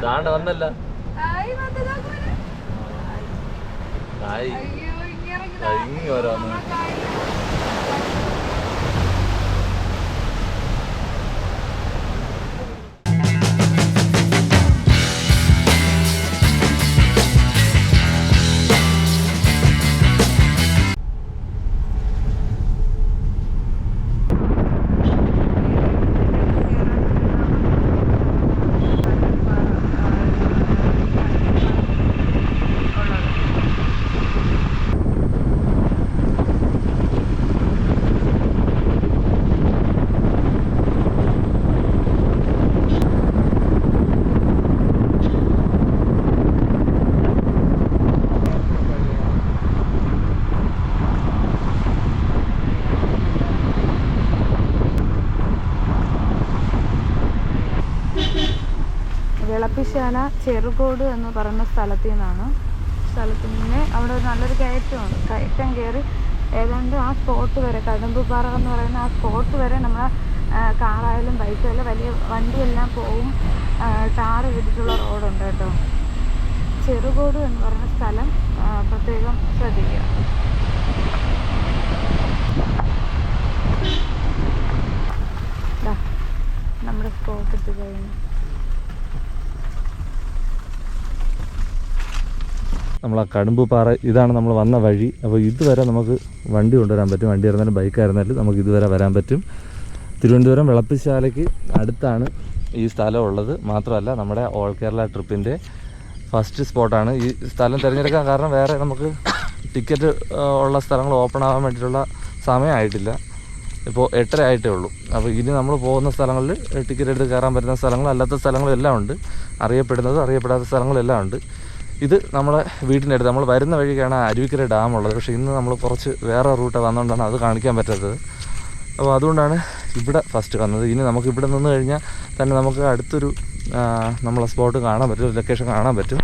താണ്ട് വന്നല്ല ഇങ്ങി ഓരോന്ന് വിളപ്പിശാല ചെറുകോട് എന്ന് പറയുന്ന സ്ഥലത്തു നിന്നാണ്. സ്ഥലത്തിന് അവിടെ ഒരു നല്ലൊരു കയറ്റമാണ്. കയറ്റം കയറി ഏതാണ്ട് ആ സ്പോട്ട് വരെ, കടമ്പുപാറ എന്ന് പറയുന്ന ആ സ്പോട്ട് വരെ നമ്മളെ കാറായാലും ബൈക്കായാലും വലിയ വണ്ടിയെല്ലാം പോവും. ടാർ ചെയ്തിട്ടുള്ള റോഡുണ്ട് കേട്ടോ. ചെറുകോട് എന്ന് പറയുന്ന സ്ഥലം പ്രത്യേകം ശ്രദ്ധിക്കുക. നമ്മുടെ സ്പോട്ട് എത്തി കഴിഞ്ഞു. നമ്മൾ ആ കടുമ്പുപാറ ഇതാണ് നമ്മൾ വന്ന വഴി. അപ്പോൾ ഇതുവരെ നമുക്ക് വണ്ടി കൊണ്ടുവരാൻ പറ്റും. വണ്ടി ആയിരുന്നാലും ബൈക്കായിരുന്നാലും നമുക്ക് ഇതുവരെ വരാൻ പറ്റും. തിരുവനന്തപുരം വിളപ്പിശാലയ്ക്ക് അടുത്താണ് ഈ സ്ഥലം ഉള്ളത്. മാത്രമല്ല നമ്മുടെ ഓൾ കേരള ട്രിപ്പിൻ്റെ ഫസ്റ്റ് സ്പോട്ടാണ്. ഈ സ്ഥലം തിരഞ്ഞെടുക്കാൻ കാരണം വേറെ നമുക്ക് ടിക്കറ്റ് ഉള്ള സ്ഥലങ്ങൾ ഓപ്പൺ ആവാൻ വേണ്ടിയിട്ടുള്ള സമയമായിട്ടില്ല. ഇപ്പോൾ 8:30 ആയിട്ടേ ഉള്ളൂ. അപ്പോൾ ഇനി നമ്മൾ പോകുന്ന സ്ഥലങ്ങളിൽ ടിക്കറ്റ് എടുത്ത് കയറാൻ പറ്റുന്ന സ്ഥലങ്ങളും അല്ലാത്ത സ്ഥലങ്ങളും എല്ലാം ഉണ്ട്. അറിയപ്പെടുന്നത് അറിയപ്പെടാത്ത സ്ഥലങ്ങളെല്ലാം ഉണ്ട്. ഇത് നമ്മളെ വീട്ടിനടുത്ത് നമ്മൾ വരുന്ന വഴിക്കാണ് അരുവിക്കര ഡാം ഉള്ളത്. പക്ഷേ ഇന്ന് നമ്മൾ കുറച്ച് വേറെ റൂട്ട് വന്നുകൊണ്ടാണ് അത് കാണിക്കാൻ പറ്റാത്തത്. അപ്പോൾ അതുകൊണ്ടാണ് ഇവിടെ ഫസ്റ്റ് വന്നത്. ഇനി നമുക്ക് ഇവിടെ നിന്ന് കഴിഞ്ഞാൽ തന്നെ നമുക്ക് അടുത്തൊരു നമ്മളെ സ്പോട്ട് കാണാൻ പറ്റും, ലൊക്കേഷൻ കാണാൻ പറ്റും,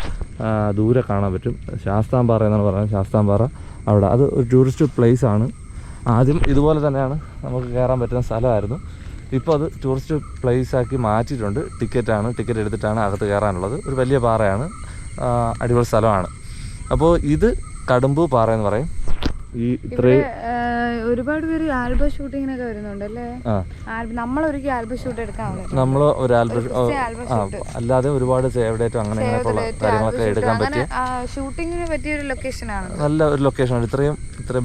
ദൂരെ കാണാൻ പറ്റും. ശാസ്താംപാറ എന്നാണ് പറയുന്നത്. ശാസ്താംപാറ അവിടെ അത് ഒരു ടൂറിസ്റ്റ് പ്ലേസ് ആണ്. ആദ്യം ഇതുപോലെ തന്നെയാണ് നമുക്ക് കയറാൻ പറ്റുന്ന സ്ഥലമായിരുന്നു. ഇപ്പോൾ അത് ടൂറിസ്റ്റ് പ്ലേസ് ആക്കി മാറ്റിയിട്ടുണ്ട്. ടിക്കറ്റ് എടുത്തിട്ടാണ് അകത്ത് കയറാനുള്ളത്. ഒരു വലിയ പാറയാണ്, അടിപൊളി സ്ഥലമാണ്. അപ്പോൾ ഇത് കടുമ്പു പാറ എന്ന് പറയും. ഈ ഇത്രയും ഒരുപാട് പേര് ആൽബം ഷൂട്ടിങ്ങിനൊക്കെ വരുന്നുണ്ടല്ലേ. നമ്മളൊരിക്കലും ആൽബം ഷൂട്ട് എടുക്കാൻ നമ്മൾ ഒരു ആൽബം അല്ലാതെ ഒരുപാട് സേവ്ഡേറ്റോ അങ്ങനെ അങ്ങനെയുള്ള കാര്യങ്ങളൊക്കെ എടുക്കാൻ പറ്റിയ ഷൂട്ടിങ്ങിന് പറ്റിയ ഒരു ലൊക്കേഷനാണ്. നല്ല ഒരു ലൊക്കേഷനാണ്. ഇത്രയും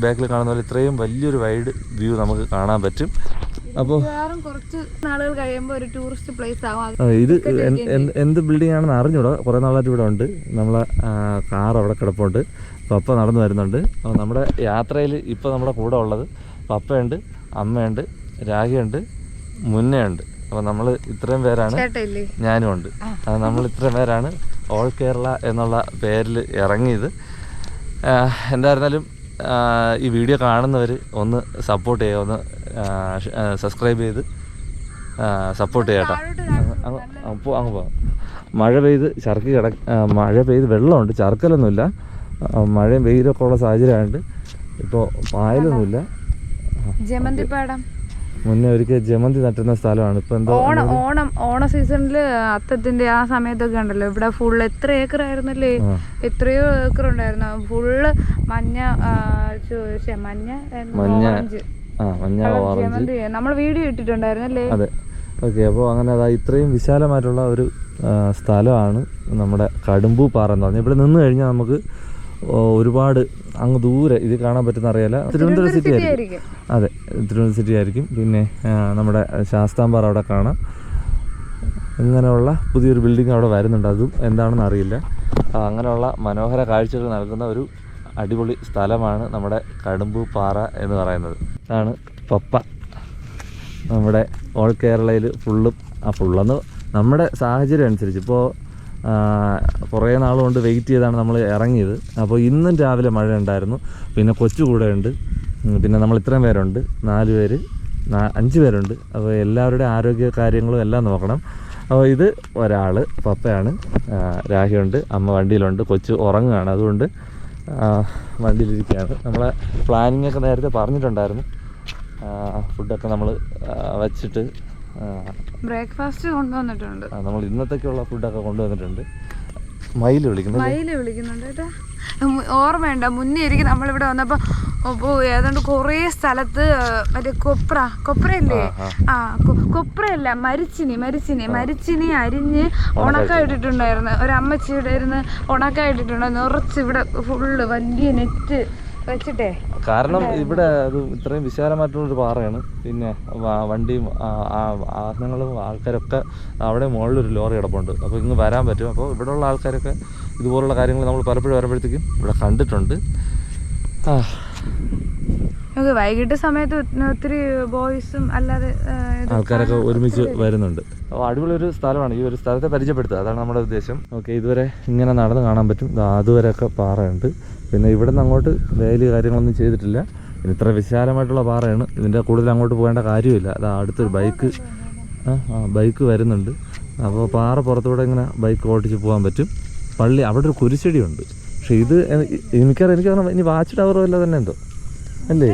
ബാക്കിൽ കാണുന്ന പോലെ ഇത്രയും വലിയൊരു വൈഡ് വ്യൂ നമുക്ക് കാണാൻ പറ്റും. അപ്പോൾ കുറച്ച് നാളുകൾ കഴിയുമ്പോൾ ഒരു ടൂറിസ്റ്റ് പ്ലേസ് ആവും. ഇത് എന്ത് ബിൽഡിംഗ് ആണെന്ന് അറിഞ്ഞൂടാ. കുറേ നാളായിട്ട് ഇവിടെ ഉണ്ട്. നമ്മളെ കാർ അവിടെ കിടപ്പുണ്ട്. പപ്പ നടന്നു വരുന്നുണ്ട്. അപ്പോൾ നമ്മുടെ യാത്രയിൽ ഇപ്പോൾ നമ്മുടെ കൂടെ ഉള്ളത് പപ്പയുണ്ട്, അമ്മയുണ്ട്, രാഹിയുണ്ട്, മുന്നയുണ്ട്. അപ്പോൾ നമ്മൾ ഇത്രയും പേരാണ്. ഞാനും ഉണ്ട്. നമ്മൾ ഇത്രയും പേരാണ് ഓൾ കേരള എന്നുള്ള പേരിൽ ഇറങ്ങിയത്. എന്തായിരുന്നാലും ഈ വീഡിയോ കാണുന്നവർ ഒന്ന് സപ്പോർട്ട് ചെയ്യുക, ഒന്ന് സബ്സ്ക്രൈബ് ചെയ്ത് സപ്പോർട്ട് ചെയ്യാം കേട്ടോ. അപ്പോൾ അങ്ങ് പോകാം. മഴ പെയ്ത് വെള്ളമുണ്ട്, ചർക്കലൊന്നുമില്ല. മഴയും വെയിലൊക്കെ ഉള്ള സാഹചര്യമായിട്ട് ഇപ്പോൾ പായലൊന്നുമില്ല. മുന്നേ ഒരിക്കൽ ജമന്തി നട്ടുന്ന സ്ഥലമാണ്. ഇപ്പൊ എന്തോ ഓണ സീസണിൽ അത്തത്തിന്റെ ആ സമയത്തൊക്കെ ഉണ്ടല്ലോ ഇവിടെ ഫുള്ള് എത്ര ഏക്കർ ആയിരുന്നല്ലേ, എത്രയോ ഏക്കർ ഉണ്ടായിരുന്നു. ഫുള്ള് മഞ്ഞ ജമന്തി നമ്മൾ വീഡിയോ ഇട്ടിട്ടുണ്ടായിരുന്നല്ലേ. അതെ, ഓക്കെ. അപ്പോൾ അങ്ങനെ അതാ ഇത്രയും വിശാലമായിട്ടുള്ള ഒരു സ്ഥലമാണ് നമ്മുടെ കടുമ്പു പാറ എന്ന് പറഞ്ഞാൽ. ഇവിടെ നിന്ന് കഴിഞ്ഞാൽ നമുക്ക് ഒരുപാട് അങ്ങ് ദൂരെ ഇത് കാണാൻ പറ്റുന്ന അറിയാല. തിരുവനന്തപുരം സിറ്റി ആയിരിക്കും. അതെ, തിരുവനന്തപുരം സിറ്റി ആയിരിക്കും. പിന്നെ നമ്മുടെ ശാസ്താംപാറ അവിടെ കാണാം. ഇങ്ങനെയുള്ള പുതിയൊരു ബിൽഡിംഗ് അവിടെ വരുന്നുണ്ട്. അതും എന്താണെന്ന് അറിയില്ല. അങ്ങനെയുള്ള മനോഹര കാഴ്ചകൾ നൽകുന്ന ഒരു അടിപൊളി സ്ഥലമാണ് നമ്മുടെ കടുമ്പു പാറ എന്ന് പറയുന്നത്. ഇതാണ് പപ്പ. നമ്മുടെ ഓൾ കേരളയിൽ ഫുള്ളെന്ന് നമ്മുടെ സാഹചര്യം അനുസരിച്ച് ഇപ്പോൾ കുറേ നാളുകൊണ്ട് വെയിറ്റ് ചെയ്താണ് നമ്മൾ ഇറങ്ങിയത്. അപ്പോൾ ഇന്നും രാവിലെ മഴ ഉണ്ടായിരുന്നു. പിന്നെ കൊച്ചു കൂടെ ഉണ്ട്. പിന്നെ നമ്മൾ ഇത്രയും പേരുണ്ട്, 5 പേരുണ്ട്. അപ്പോൾ എല്ലാവരുടെയും ആരോഗ്യ കാര്യങ്ങളും എല്ലാം നോക്കണം. അപ്പോൾ ഇത് ഒരാൾ പപ്പയാണ്, രാഹിയുണ്ട്, അമ്മ വണ്ടിയിലുണ്ട്, കൊച്ചു ഉറങ്ങുകയാണ്. അതുകൊണ്ട് വണ്ടിയിലിരിക്കുകയാണ്. നമ്മളെ പ്ലാനിങ്ങൊക്കെ നേരത്തെ പറഞ്ഞിട്ടുണ്ടായിരുന്നു. ഫുഡൊക്കെ നമ്മൾ വച്ചിട്ട് ബ്രേക്ക്ഫാസ്റ്റ് കൊണ്ടുവന്നിട്ടുണ്ട്. നമ്മൾ ഇന്നത്തേക്കുള്ള ഫുഡൊക്കെ കൊണ്ടുവന്നിട്ടുണ്ട്. മയിൽ വിളിക്കുന്നുണ്ട് കേട്ടോ. ഓർമ്മയുണ്ട മുന്നേ ഇരിക്കും നമ്മളിവിടെ വന്നപ്പോൾ ഏതാണ്ട് കുറേ സ്ഥലത്ത് മറ്റേ കൊപ്രയല്ലേ, കൊപ്രയല്ല മരിച്ചിനി അരിഞ്ഞ് ഉണക്കായിട്ടിട്ടുണ്ടായിരുന്നു. ഒരു അമ്മച്ചിയുടെ ഇരുന്ന് ഉണക്കായിട്ടിട്ടുണ്ടായിരുന്നു. നിറച്ച് ഇവിടെ ഫുള്ള് വലിയ നെറ്റ് വെച്ചിട്ടേ. കാരണം ഇവിടെ അത് ഇത്രയും വിശാലമായിട്ടുള്ളൊരു പാറയാണ്. പിന്നെ വണ്ടിയും വാഹനങ്ങളും ആൾക്കാരൊക്കെ അവിടെ മുകളിലൊരു ലോറി കിടപ്പുണ്ട്. അപ്പോൾ ഇങ്ങ് വരാൻ പറ്റും. അപ്പോൾ ഇവിടെയുള്ള ആൾക്കാരൊക്കെ ഇതുപോലുള്ള കാര്യങ്ങൾ നമ്മൾ പലപ്പോഴും വരുമ്പോഴത്തേക്കും ഇവിടെ കണ്ടിട്ടുണ്ട്. വൈകിട്ട് സമയത്ത് ഒത്തിരി ബോയ്സും അല്ലാതെ ആൾക്കാരൊക്കെ ഒരുമിച്ച് വരുന്നുണ്ട്. അപ്പോൾ അടിപൊളി ഒരു സ്ഥലമാണ്. ഈ ഒരു സ്ഥലത്തെ പരിചയപ്പെടുത്തുക, അതാണ് നമ്മുടെ ഉദ്ദേശം. ഓക്കെ, ഇതുവരെ ഇങ്ങനെ നടന്ന് കാണാൻ പറ്റും. അതുവരെയൊക്കെ പാറയുണ്ട്. പിന്നെ ഇവിടെ നിന്ന് അങ്ങോട്ട് വേലി കാര്യങ്ങളൊന്നും ചെയ്തിട്ടില്ല. പിന്നെ ഇത്ര വിശാലമായിട്ടുള്ള പാറയാണ്. ഇതിൻ്റെ കൂടുതൽ അങ്ങോട്ട് പോകേണ്ട കാര്യമില്ല. അത് അടുത്തൊരു ബൈക്ക് വരുന്നുണ്ട്. അപ്പോൾ പാറ പുറത്തൂടെ ഇങ്ങനെ ബൈക്ക് ഓടിച്ച് പോകാൻ പറ്റും. പള്ളി അവിടെ ഒരു കുരിശടിയുണ്ട്. പക്ഷേ ഇത് എനിക്ക് ഇനി വാച്ച് ടവറോ അല്ല തന്നെ എന്തോ അല്ലേ,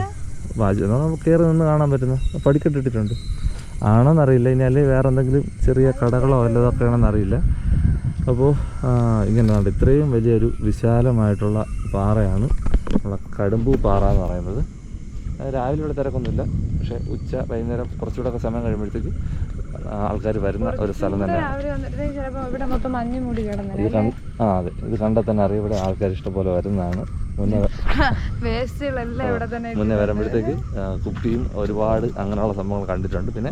വാച്ച് നമുക്ക് കയറി നിന്ന് കാണാൻ പറ്റുന്ന പടിക്കെട്ടിട്ടുണ്ട് ആണോന്നറിയില്ല. ഇനി അല്ലെങ്കിൽ വേറെ എന്തെങ്കിലും ചെറിയ കടകളോ വല്ലതൊക്കെ ആണെന്നറിയില്ല. അപ്പോൾ ഇങ്ങനെയാണ് ഇത്രയും വലിയൊരു വിശാലമായിട്ടുള്ള പാറയാണ് നമ്മളെ കടുമ്പു പാറ എന്ന് പറയുന്നത്. രാവിലെ ഇവിടെ തിരക്കൊന്നുമില്ല, പക്ഷേ വൈകുന്നേരം കുറച്ചുകൂടെ സമയം കഴിയുമ്പോഴത്തേക്ക് ആൾക്കാർ വരുന്ന ഒരു സ്ഥലം തന്നെയാണ്. അതെ, ഇത് കണ്ടാൽ തന്നെ അറിയാം ഇവിടെ ആൾക്കാർ ഇഷ്ടംപോലെ വരുന്നതാണ്. മുന്നേ വരുമ്പോഴത്തേക്ക് കുപ്പിയും ഒരുപാട് അങ്ങനെയുള്ള സംഭവങ്ങൾ കണ്ടിട്ടുണ്ട്. പിന്നെ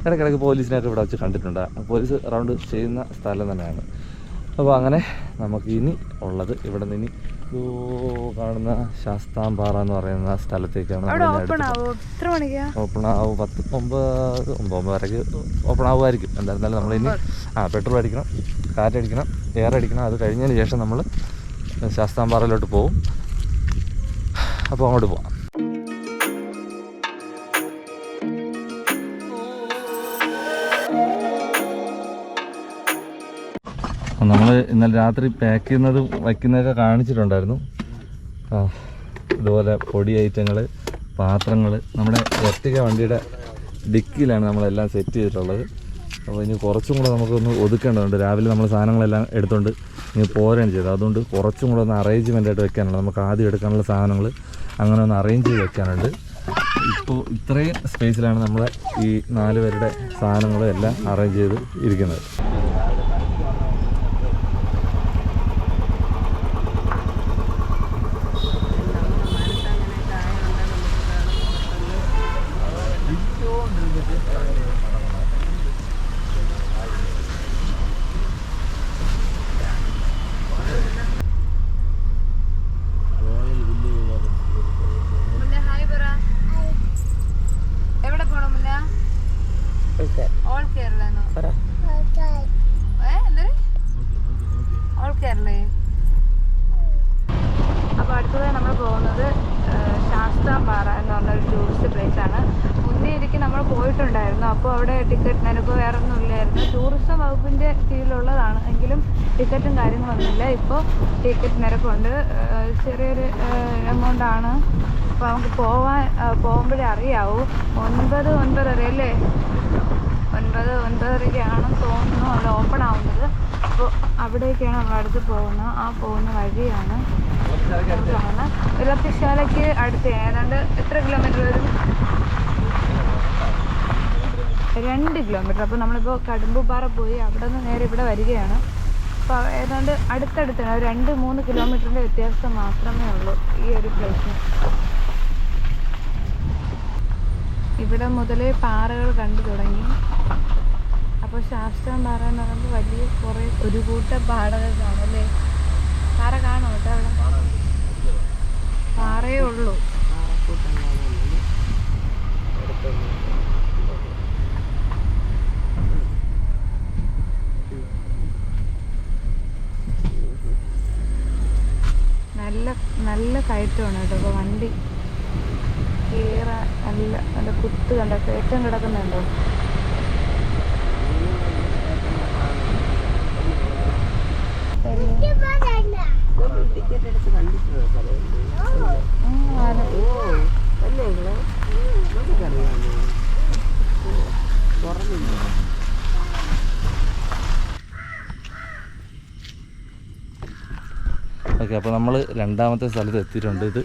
ഇടയ്ക്കിടയ്ക്ക് പോലീസിനെയൊക്കെ ഇവിടെ വെച്ച് കണ്ടിട്ടുണ്ട്. പോലീസ് റൗണ്ട് ചെയ്യുന്ന സ്ഥലം തന്നെയാണ്. അപ്പോൾ അങ്ങനെ നമുക്ക് ഇനി ഉള്ളത് ഇവിടെ നിന്ന് കാണുന്ന ശാസ്താംപാറ എന്ന് പറയുന്ന സ്ഥലത്തേക്കാണ്. ഓപ്പൺ ആവും 9 വരെക്ക് ഓപ്പൺ ആവുമായിരിക്കും. എന്തായിരുന്നാലും നമ്മളിനി പെട്രോൾ അടിക്കണം, കാറ്റടിക്കണം, എയർ അടിക്കണം. അത് കഴിഞ്ഞതിന് ശേഷം നമ്മൾ ശാസ്താംപാറയിലോട്ട് പോകും. അപ്പോൾ അങ്ങോട്ട് പോവാം. നമ്മൾ ഇന്നലെ രാത്രി പാക്ക് ചെയ്യുന്നതും വയ്ക്കുന്നതൊക്കെ കാണിച്ചിട്ടുണ്ടായിരുന്നു. ഇതുപോലെ പൊടി ഐറ്റങ്ങൾ, പാത്രങ്ങൾ നമ്മുടെ എർട്ടിഗ വണ്ടിയുടെ ഡിക്കിയിലാണ് നമ്മളെല്ലാം സെറ്റ് ചെയ്തിട്ടുള്ളത്. അപ്പോൾ ഇനി കുറച്ചും കൂടെ നമുക്കൊന്ന് ഒതുക്കേണ്ടതുണ്ട്. രാവിലെ നമ്മൾ സാധനങ്ങളെല്ലാം എടുത്തുകൊണ്ട് ഇനി പോരുകയാണ് ചെയ്തത്. അതുകൊണ്ട് കുറച്ചും കൂടെ ഒന്ന് അറേഞ്ച്മെൻ്റായിട്ട് വെക്കാനുണ്ട്. നമുക്ക് ആദ്യം എടുക്കാനുള്ള സാധനങ്ങൾ അങ്ങനെ ഒന്ന് അറേഞ്ച് ചെയ്ത് വെക്കാനുണ്ട്. ഇപ്പോൾ ഇത്രയും സ്പേസിലാണ് നമ്മളെ ഈ 4 പേരുടെ സാധനങ്ങളും എല്ലാം അറേഞ്ച് ചെയ്ത് ഇരിക്കുന്നത്. അപ്പോൾ അടുത്തതായി നമ്മൾ പോകുന്നത് ശാസ്താംപാറ എന്ന് പറഞ്ഞൊരു ടൂറിസ്റ്റ് പ്ലേസാണ്. മുന്നേ ഇരിക്കും നമ്മൾ പോയിട്ടുണ്ടായിരുന്നു. അപ്പോൾ അവിടെ ടിക്കറ്റ് നിരക്ക് വേറെ ഒന്നും ഇല്ലായിരുന്നു. ടൂറിസം വകുപ്പിൻ്റെ കീഴിലുള്ളതാണ്, എങ്കിലും ടിക്കറ്റും കാര്യങ്ങളൊന്നുമില്ല. ഇപ്പോൾ ടിക്കറ്റ് നിരക്കുണ്ട്, ചെറിയൊരു എമൗണ്ടാണ്. അപ്പോൾ നമുക്ക് പോകുമ്പോഴേ അറിയാവൂ. 9:30 അല്ലേ, 9:30 തോന്നുന്നു അത് ഓപ്പൺ ആവുന്നത്. അപ്പോൾ അവിടേക്കാണ് നമ്മൾ അടുത്ത് പോകുന്നത്. ആ പോകുന്ന വഴിയാണ് കാണുന്നത്. വിളപ്പിശാലയ്ക്ക് അടുത്ത് ഏതാണ്ട് എത്ര കിലോമീറ്റർ വരും? 2 കിലോമീറ്റർ. അപ്പോൾ നമ്മളിപ്പോൾ കടുമ്പുപാറ പോയി അവിടെ നിന്ന് നേരെ ഇവിടെ വരികയാണ്. അപ്പോൾ ഏതാണ്ട് അടുത്തടുത്താണ്, 2-3 കിലോമീറ്ററിൻ്റെ വ്യത്യാസം മാത്രമേ ഉള്ളൂ ഈ ഒരു പ്ലേസിന്. ഇവിടെ മുതലേ പാറകൾ കണ്ടു തുടങ്ങി. അപ്പോൾ ശാസ്താംപാറ എന്ന് പറയുമ്പോൾ വലിയ ഒരു കൂട്ടം പാറകൾ കാണുമല്ലേ. പാറ കാണുമോ കേട്ടോ? അവിടെ പാറയേ ഉള്ളൂ. നല്ല കയറ്റമാണ് കേട്ടോ. അപ്പോൾ വണ്ടി കയറാൻ നല്ല കുത്ത് കണ്ടോ, കയറ്റം കിടക്കുന്നുണ്ടോ? ടിക്കറ്റ് എടുത്ത് കണ്ടിട്ടുണ്ടോ? അല്ലേ നമുക്കറിയാമോ? തുറന്നില്ല. ഓക്കെ, അപ്പോൾ നമ്മൾ രണ്ടാമത്തെ സ്ഥലത്ത് എത്തിയിട്ടുണ്ട്. ഇത്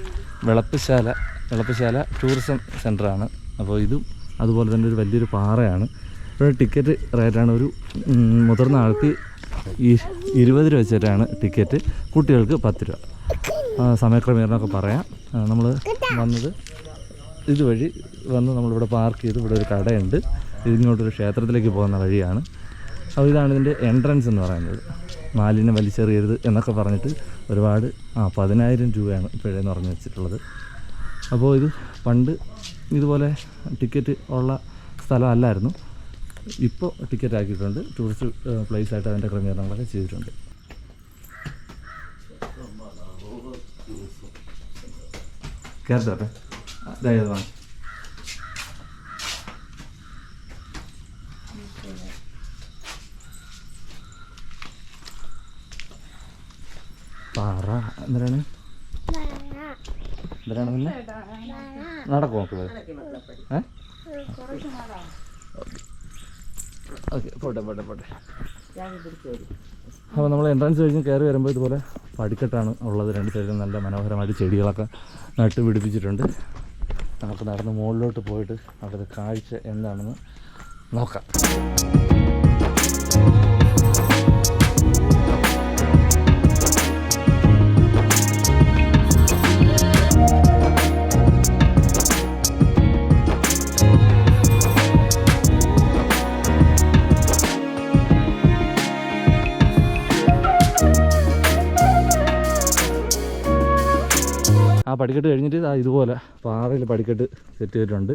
വിളപ്പശാല ടൂറിസം സെൻ്ററാണ്. അപ്പോൾ ഇതും അതുപോലെ തന്നെ ഒരു വലിയൊരു പാറയാണ്. ഇവിടെ ടിക്കറ്റ് റേറ്റാണ്. ഒരു മുതിർന്ന ആൾക്ക് 20 രൂപ വെച്ചിട്ടാണ് ടിക്കറ്റ്, കുട്ടികൾക്ക് 10 രൂപ. സമയക്രമീകരണമൊക്കെ പറയാം. നമ്മൾ വന്നത് ഇതുവഴി വന്ന് നമ്മളിവിടെ പാർക്ക് ചെയ്ത് ഇവിടെ ഒരു കടയുണ്ട്. ഇതിങ്ങോട്ടൊരു ക്ഷേത്രത്തിലേക്ക് പോകുന്ന വഴിയാണ്. അപ്പോൾ ഇതാണ് ഇതിൻ്റെ എൻട്രൻസ് എന്ന് പറയുന്നത്. മാലിന്യം വലിച്ചെറിയരുത് എന്നൊക്കെ പറഞ്ഞിട്ട് ഒരുപാട് 10,000 രൂപയാണ് ഇപ്പോഴേന്ന് പറഞ്ഞു വെച്ചിട്ടുള്ളത്. അപ്പോൾ ഇത് പണ്ട് ഇതുപോലെ ടിക്കറ്റ് ഉള്ള സ്ഥലമല്ലായിരുന്നു. ഇപ്പോൾ ടിക്കറ്റ് ആക്കിയിട്ടുണ്ട്. ടൂറിസ്റ്റ് പ്ലേസ് ആയിട്ട് അതിൻ്റെ ക്രമീകരണങ്ങളൊക്കെ ചെയ്തിട്ടുണ്ട്. കയറട്ടെ, അതായത് പാറ എന്തിനാണ് പിന്നെ നടക്കും നോക്കുക. ഓക്കെ, പോട്ടെ. അപ്പോൾ നമ്മൾ എൻട്രൻസ് കഴിഞ്ഞ് കയറി വരുമ്പോൾ ഇതുപോലെ പടിക്കെട്ടാണ് ഉള്ളത്. 2 സൈഡിലും നല്ല മനോഹരമായിട്ട് ചെടികളൊക്കെ നട്ട് പിടിപ്പിച്ചിട്ടുണ്ട്. നമുക്ക് നടന്ന് മുകളിലോട്ട് പോയിട്ട് അവിടുത്തെ കാഴ്ച എന്താണെന്ന് നോക്കാം. ആ പടിക്കെട്ട് കഴിഞ്ഞിട്ട് ഇതുപോലെ പാറയിൽ പടിക്കെട്ട് സെറ്റ് ചെയ്തിട്ടുണ്ട്.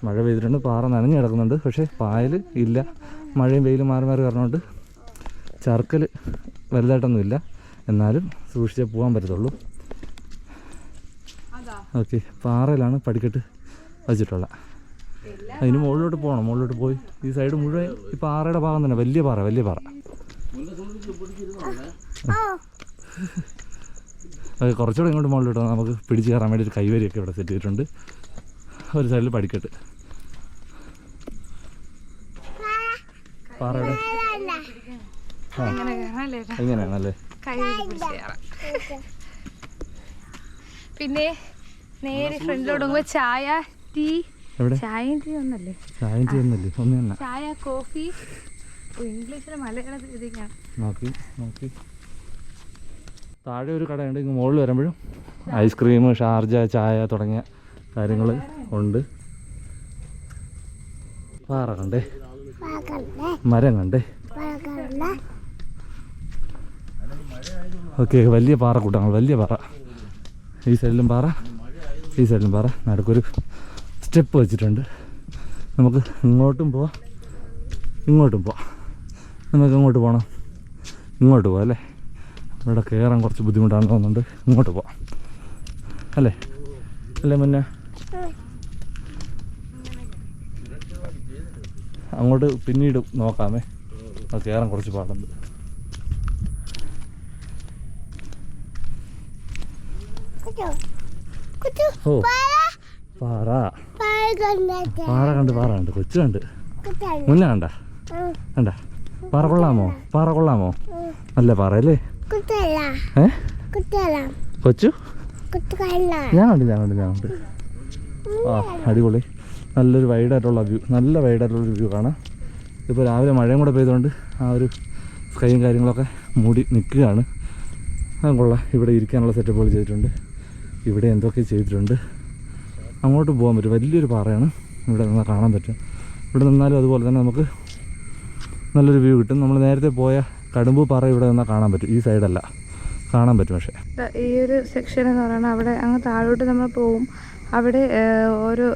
മഴ പെയ്തിട്ടുണ്ട്, പാറ നനഞ്ഞ് കിടക്കുന്നുണ്ട്. പക്ഷേ പായൽ ഇല്ല. മഴയും വെയിലും മാറി കാരണമുണ്ട് ചർക്കൽ വലുതായിട്ടൊന്നുമില്ല. എന്നാലും സൂക്ഷിച്ചേ പോകാൻ പറ്റത്തുള്ളൂ. ഓക്കെ, പാറയിലാണ് പടിക്കെട്ട് വച്ചിട്ടുള്ളത്. അതിന് മുകളിലോട്ട് പോകണം. മുകളിലോട്ട് പോയി ഈ സൈഡ് മുഴുവൻ ഈ പാറയുടെ ഭാഗം തന്നെ. വലിയ പാറ. അത് കുറച്ചുകൂടെ ഇങ്ങോട്ട് മുകളിലോട്ട് നമുക്ക് പിടിച്ച് കയറാൻ വേണ്ടി ഒരു കൈവരിയൊക്കെ ഇവിടെ സെറ്റ് ചെയ്തിട്ടുണ്ട്. ഒരു സൈഡിൽ പടിക്കെട്ട്. പാറയുടെ എങ്ങനെയാണല്ലേ? പിന്നെ നേരെ ഫ്രണ്ടിലോട്ട് ചായ ടീ. ചായയും ടീ ഒന്നല്ലേ? ചായ കോഫി. ഇംഗ്ലീഷിലെ മലയാളം ഇതിക്കാണ്. നോക്കി താഴെ ഒരു കടയുണ്ട്. ഇങ്ങ് മുകളിൽ വരുമ്പോഴും ഐസ്ക്രീം, ഷാർജ, ചായ തുടങ്ങിയ കാര്യങ്ങൾ ഉണ്ട്. പാറ കണ്ടേ, മരം കണ്ടേ. ഓക്കെ, വലിയ പാറക്കൂട്ടങ്ങൾ. വലിയ പാറ. ഈ സൈഡിലും പാറ. നടുക്കൊരു സ്റ്റെപ്പ് വെച്ചിട്ടുണ്ട്. നമുക്ക് ഇങ്ങോട്ടും പോവാം, ഇങ്ങോട്ടും പോവാം. നമുക്ക് ഇങ്ങോട്ട് പോകണം. ഇങ്ങോട്ട് പോവാം അല്ലേ? ഇവിടെ കയറാൻ കുറച്ച് ബുദ്ധിമുട്ടാണെന്ന് തോന്നുന്നുണ്ട്. ഇങ്ങോട്ട് പോവാം അല്ലേ മുന്നേ? അങ്ങോട്ട് പിന്നീട് നോക്കാമേ. അത് കയറാൻ കുറച്ച് പാടുണ്ട്. ഓ, പാറ കണ്ട് കൊച്ചു കണ്ട്. മുന്നേ കണ്ട പാറ കൊള്ളാമോ? നല്ല പാറ അല്ലേ? കൊച്ചു ഞാൻ കണ്ട്. അടിപൊളി. നല്ലൊരു വൈഡായിട്ടുള്ള വ്യൂ കാണാം. ഇപ്പോൾ രാവിലെ മഴയും കൂടെ പെയ്തുകൊണ്ട് ആ ഒരു സ്കൈയും കാര്യങ്ങളൊക്കെ മൂടി നിൽക്കുകയാണ്. കൊള്ളാം. ഇവിടെ ഇരിക്കാനുള്ള സെറ്റപ്പുകൾ ചെയ്തിട്ടുണ്ട്. ഇവിടെ എന്തൊക്കെ ചെയ്തിട്ടുണ്ട്. അങ്ങോട്ട് പോകാൻ പറ്റും. വലിയൊരു പാറയാണ്. ഇവിടെ നിന്നാൽ കാണാൻ പറ്റും. ഇവിടെ നിന്നാലും അതുപോലെ തന്നെ നമുക്ക് നല്ലൊരു വ്യൂ കിട്ടും. നമ്മൾ നേരത്തെ പോയ കടുമ്പ് പാറ ഇവിടെ നിന്നാൽ കാണാൻ പറ്റും. ഈ സൈഡല്ല കാണാൻ പറ്റും. പക്ഷേ ഈ ഒരു സെക്ഷൻ എന്ന് പറയുന്നത് അവിടെ അങ്ങ് താഴോട്ട് നമ്മൾ പോവും. അവിടെ ഒരു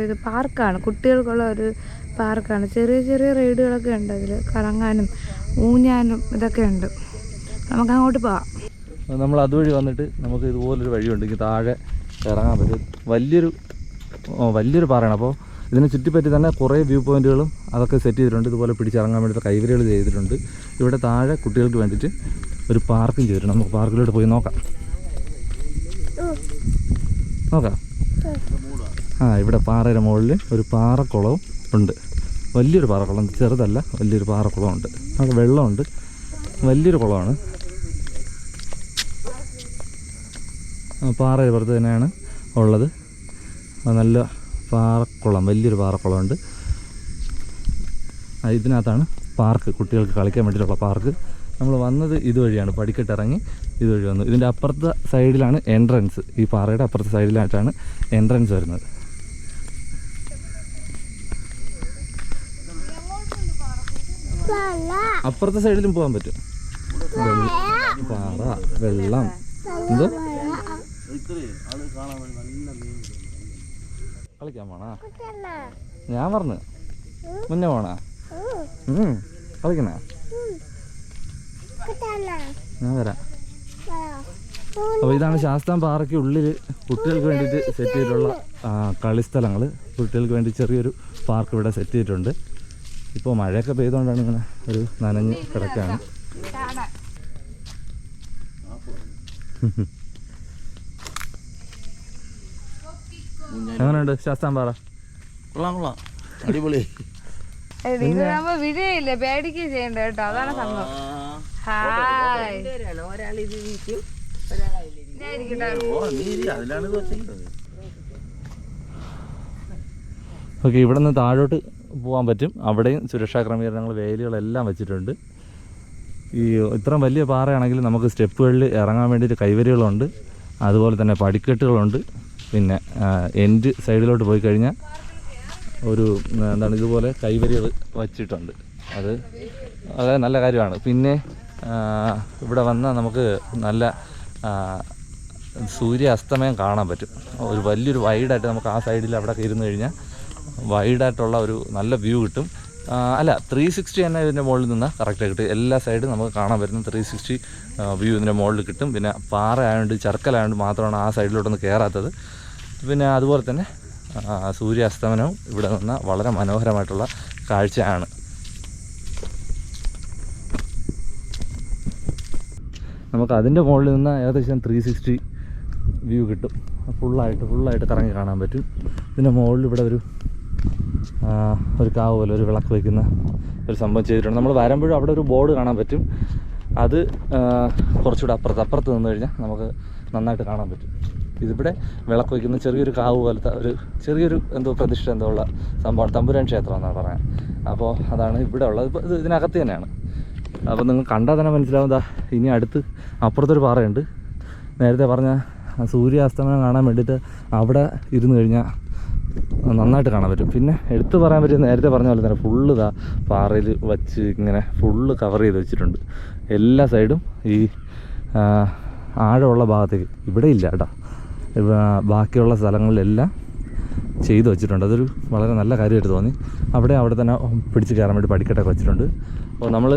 ഇത് പാർക്കാണ്, കുട്ടികൾക്കുള്ള ഒരു പാർക്കാണ്. ചെറിയ റൈഡുകളൊക്കെ ഉണ്ട്. അതിൽ കറങ്ങാനും ഊഞ്ഞാനും ഇതൊക്കെ ഉണ്ട്. നമുക്ക് അങ്ങോട്ട് പോവാം. നമ്മൾ അതുവഴി വന്നിട്ട് നമുക്ക് ഇതുപോലൊരു വഴിയുണ്ട്. ഇങ്ങനെ താഴെ ഇറങ്ങാൻ പറ്റും. വലിയൊരു പാറയാണ്. അപ്പോൾ ഇതിനെ ചുറ്റിപ്പറ്റി തന്നെ കുറേ വ്യൂ പോയിന്റുകളും അതൊക്കെ സെറ്റ് ചെയ്തിട്ടുണ്ട്. ഇതുപോലെ പിടിച്ചിറങ്ങാൻ വേണ്ടിയിട്ട് കൈവരികൾ ചെയ്തിട്ടുണ്ട്. ഇവിടെ താഴെ കുട്ടികൾക്ക് വേണ്ടിയിട്ട് ഒരു പാർക്കും ചെയ്തിട്ടുണ്ട്. നമുക്ക് പാർക്കിലോട്ട് പോയി നോക്കാം. ഇവിടെ പാറയുടെ മുകളിൽ ഒരു പാറക്കുളവും ഉണ്ട്. വലിയൊരു പാറക്കുളം, ചെറുതല്ല, വലിയൊരു പാറക്കുളമുണ്ട്. അവിടെ വെള്ളമുണ്ട്. വലിയൊരു കുളമാണ്. പാറയുടെ പുറത്ത് തന്നെയാണ് ഉള്ളത്. നല്ല പാറക്കുളം, വലിയൊരു പാറക്കുളമുണ്ട്. ഇതിനകത്താണ് പാർക്ക്, കുട്ടികൾക്ക് കളിക്കാൻ വേണ്ടിയിട്ടുള്ള പാർക്ക്. നമ്മൾ വന്നത് ഇതുവഴിയാണ്, പടിക്കെട്ടിറങ്ങി ഇതുവഴി വന്നു. ഇതിൻ്റെ അപ്പുറത്തെ സൈഡിലാണ് എൻട്രൻസ്, ഈ പാറയുടെ അപ്പുറത്തെ സൈഡിലായിട്ടാണ് എൻട്രൻസ് വരുന്നത്. അപ്പുറത്തെ സൈഡിലും പോകാൻ പറ്റും. പാറ, വെള്ളം, എന്തോ കളിക്കാൻ പോണാ? ഞാൻ പറഞ്ഞു മുന്നേ പോണാ? കളിക്കണ? ഞാൻ വരാം. അപ്പോൾ ഇതാണ് ശാസ്താം പാറയ്ക്ക് ഉള്ളിൽ കുട്ടികൾക്ക് വേണ്ടിയിട്ട് സെറ്റ് ചെയ്തിട്ടുള്ള കളിസ്ഥലങ്ങൾ. കുട്ടികൾക്ക് വേണ്ടി ചെറിയൊരു പാർക്ക് ഇവിടെ സെറ്റ് ചെയ്തിട്ടുണ്ട്. ഇപ്പോൾ മഴയൊക്കെ പെയ്തുകൊണ്ടാണ് ഇങ്ങനെ ഒരു നനഞ്ഞ് കിടക്കുകയാണ്. എങ്ങനെയുണ്ട് ശാസ്താം പാറ? കൊള്ളാം, അടിപൊളി. വിജയില്ല, പേടിക്കുകയും ചെയ്യണ്ട കേട്ടോ, അതാണ് സംഭവം. ഹായ്, ഒരാൾ ഇത് വീശും, ഓക്കെ. ഇവിടെ നിന്ന് താഴോട്ട് പോകാൻ പറ്റും. അവിടെയും സുരക്ഷാ ക്രമീകരണങ്ങൾ, വേലികളെല്ലാം വെച്ചിട്ടുണ്ട്. ഈ ഇത്രയും വലിയ പാറയാണെങ്കിൽ നമുക്ക് സ്റ്റെപ്പുകളിൽ ഇറങ്ങാൻ വേണ്ടിയിട്ട് കൈവരികളുണ്ട്, അതുപോലെ തന്നെ പടിക്കെട്ടുകളുണ്ട്. പിന്നെ എൻഡ് സൈഡിലോട്ട് പോയി കഴിഞ്ഞാൽ ഒരു എന്താണ് ഇതുപോലെ കൈവരികൾ വച്ചിട്ടുണ്ട്. അത് നല്ല കാര്യമാണ്. പിന്നെ ഇവിടെ വന്നാൽ നമുക്ക് നല്ല സൂര്യ അസ്തമയം കാണാൻ പറ്റും. ഒരു വലിയൊരു വൈഡായിട്ട് നമുക്ക് ആ സൈഡിൽ അവിടെ ഇരുന്ന് കഴിഞ്ഞാൽ വൈഡായിട്ടുള്ള ഒരു നല്ല വ്യൂ കിട്ടും. അല്ല, 360 തന്നെ ഇതിൻ്റെ മുകളിൽ നിന്ന് കറക്റ്റായി കിട്ടും. എല്ലാ സൈഡും നമുക്ക് കാണാൻ പറ്റുന്ന 360 വ്യൂ ഇതിൻ്റെ മുകളിൽ കിട്ടും. പിന്നെ പാറ ആയതുകൊണ്ട്, ചർക്കലായതുകൊണ്ട് മാത്രമാണ് ആ സൈഡിലോട്ടൊന്ന് കയറാത്തത്. പിന്നെ അതുപോലെ തന്നെ സൂര്യാസ്തമനവും ഇവിടെ നിന്ന് വളരെ മനോഹരമായിട്ടുള്ള കാഴ്ചയാണ്. നമുക്ക് അതിൻ്റെ മുകളിൽ നിന്ന് ഏകദേശം 360 വ്യൂ കിട്ടും. ഫുള്ളായിട്ട് കറങ്ങി കാണാൻ പറ്റും. ഇതിൻ്റെ മുകളിൽ ഇവിടെ ഒരു കാവ് പോലെ ഒരു വിളക്ക് വയ്ക്കുന്ന ഒരു സംഭവം ചെയ്തിട്ടുണ്ട്. നമ്മൾ വരുമ്പോഴും അവിടെ ഒരു ബോർഡ് കാണാൻ പറ്റും. അത് കുറച്ചുകൂടെ അപ്പുറത്ത് നിന്ന് കഴിഞ്ഞാൽ നമുക്ക് നന്നായിട്ട് കാണാൻ പറ്റും. ഇതിവിടെ വിളക്ക് വയ്ക്കുന്ന ചെറിയൊരു കാവ് പോലത്തെ ഒരു ചെറിയൊരു പ്രതിഷ്ഠ ഉള്ള സംഭവം, തമ്പുരാൻ ക്ഷേത്രം എന്നാണ് പറയാൻ. അപ്പോൾ അതാണ് ഇവിടെ ഉള്ളത്. ഇപ്പോൾ ഇത് ഇതിനകത്ത് തന്നെയാണ്. അപ്പോൾ നിങ്ങൾ കണ്ടാൽ തന്നെ മനസ്സിലാവുന്നതാ. ഇനി അടുത്ത് അപ്പുറത്തൊരു പാറയുണ്ട്. നേരത്തെ പറഞ്ഞ സൂര്യാസ്തമനം കാണാൻ വേണ്ടിയിട്ട് അവിടെ ഇരുന്ന് കഴിഞ്ഞാൽ നന്നായിട്ട് കാണാൻ പറ്റും. പിന്നെ എടുത്ത് പറയാൻ പറ്റും, നേരത്തെ പറഞ്ഞ പോലെ തന്നെ ഫുള്ള് പാറയിൽ വച്ച് ഇങ്ങനെ ഫുള്ള് കവർ ചെയ്ത് വെച്ചിട്ടുണ്ട്. എല്ലാ സൈഡും ഈ ആഴമുള്ള ഭാഗത്തേക്ക് ഇവിടെ ഇല്ല കേട്ടോ, ബാക്കിയുള്ള സ്ഥലങ്ങളിലെല്ലാം ചെയ്തു വെച്ചിട്ടുണ്ട്. അതൊരു വളരെ നല്ല കാര്യമായിട്ട് തോന്നി. അവിടെ തന്നെ പിടിച്ച് കയറാൻ വേണ്ടി പടിക്കെട്ടൊക്കെ വെച്ചിട്ടുണ്ട്. അപ്പോൾ നമ്മൾ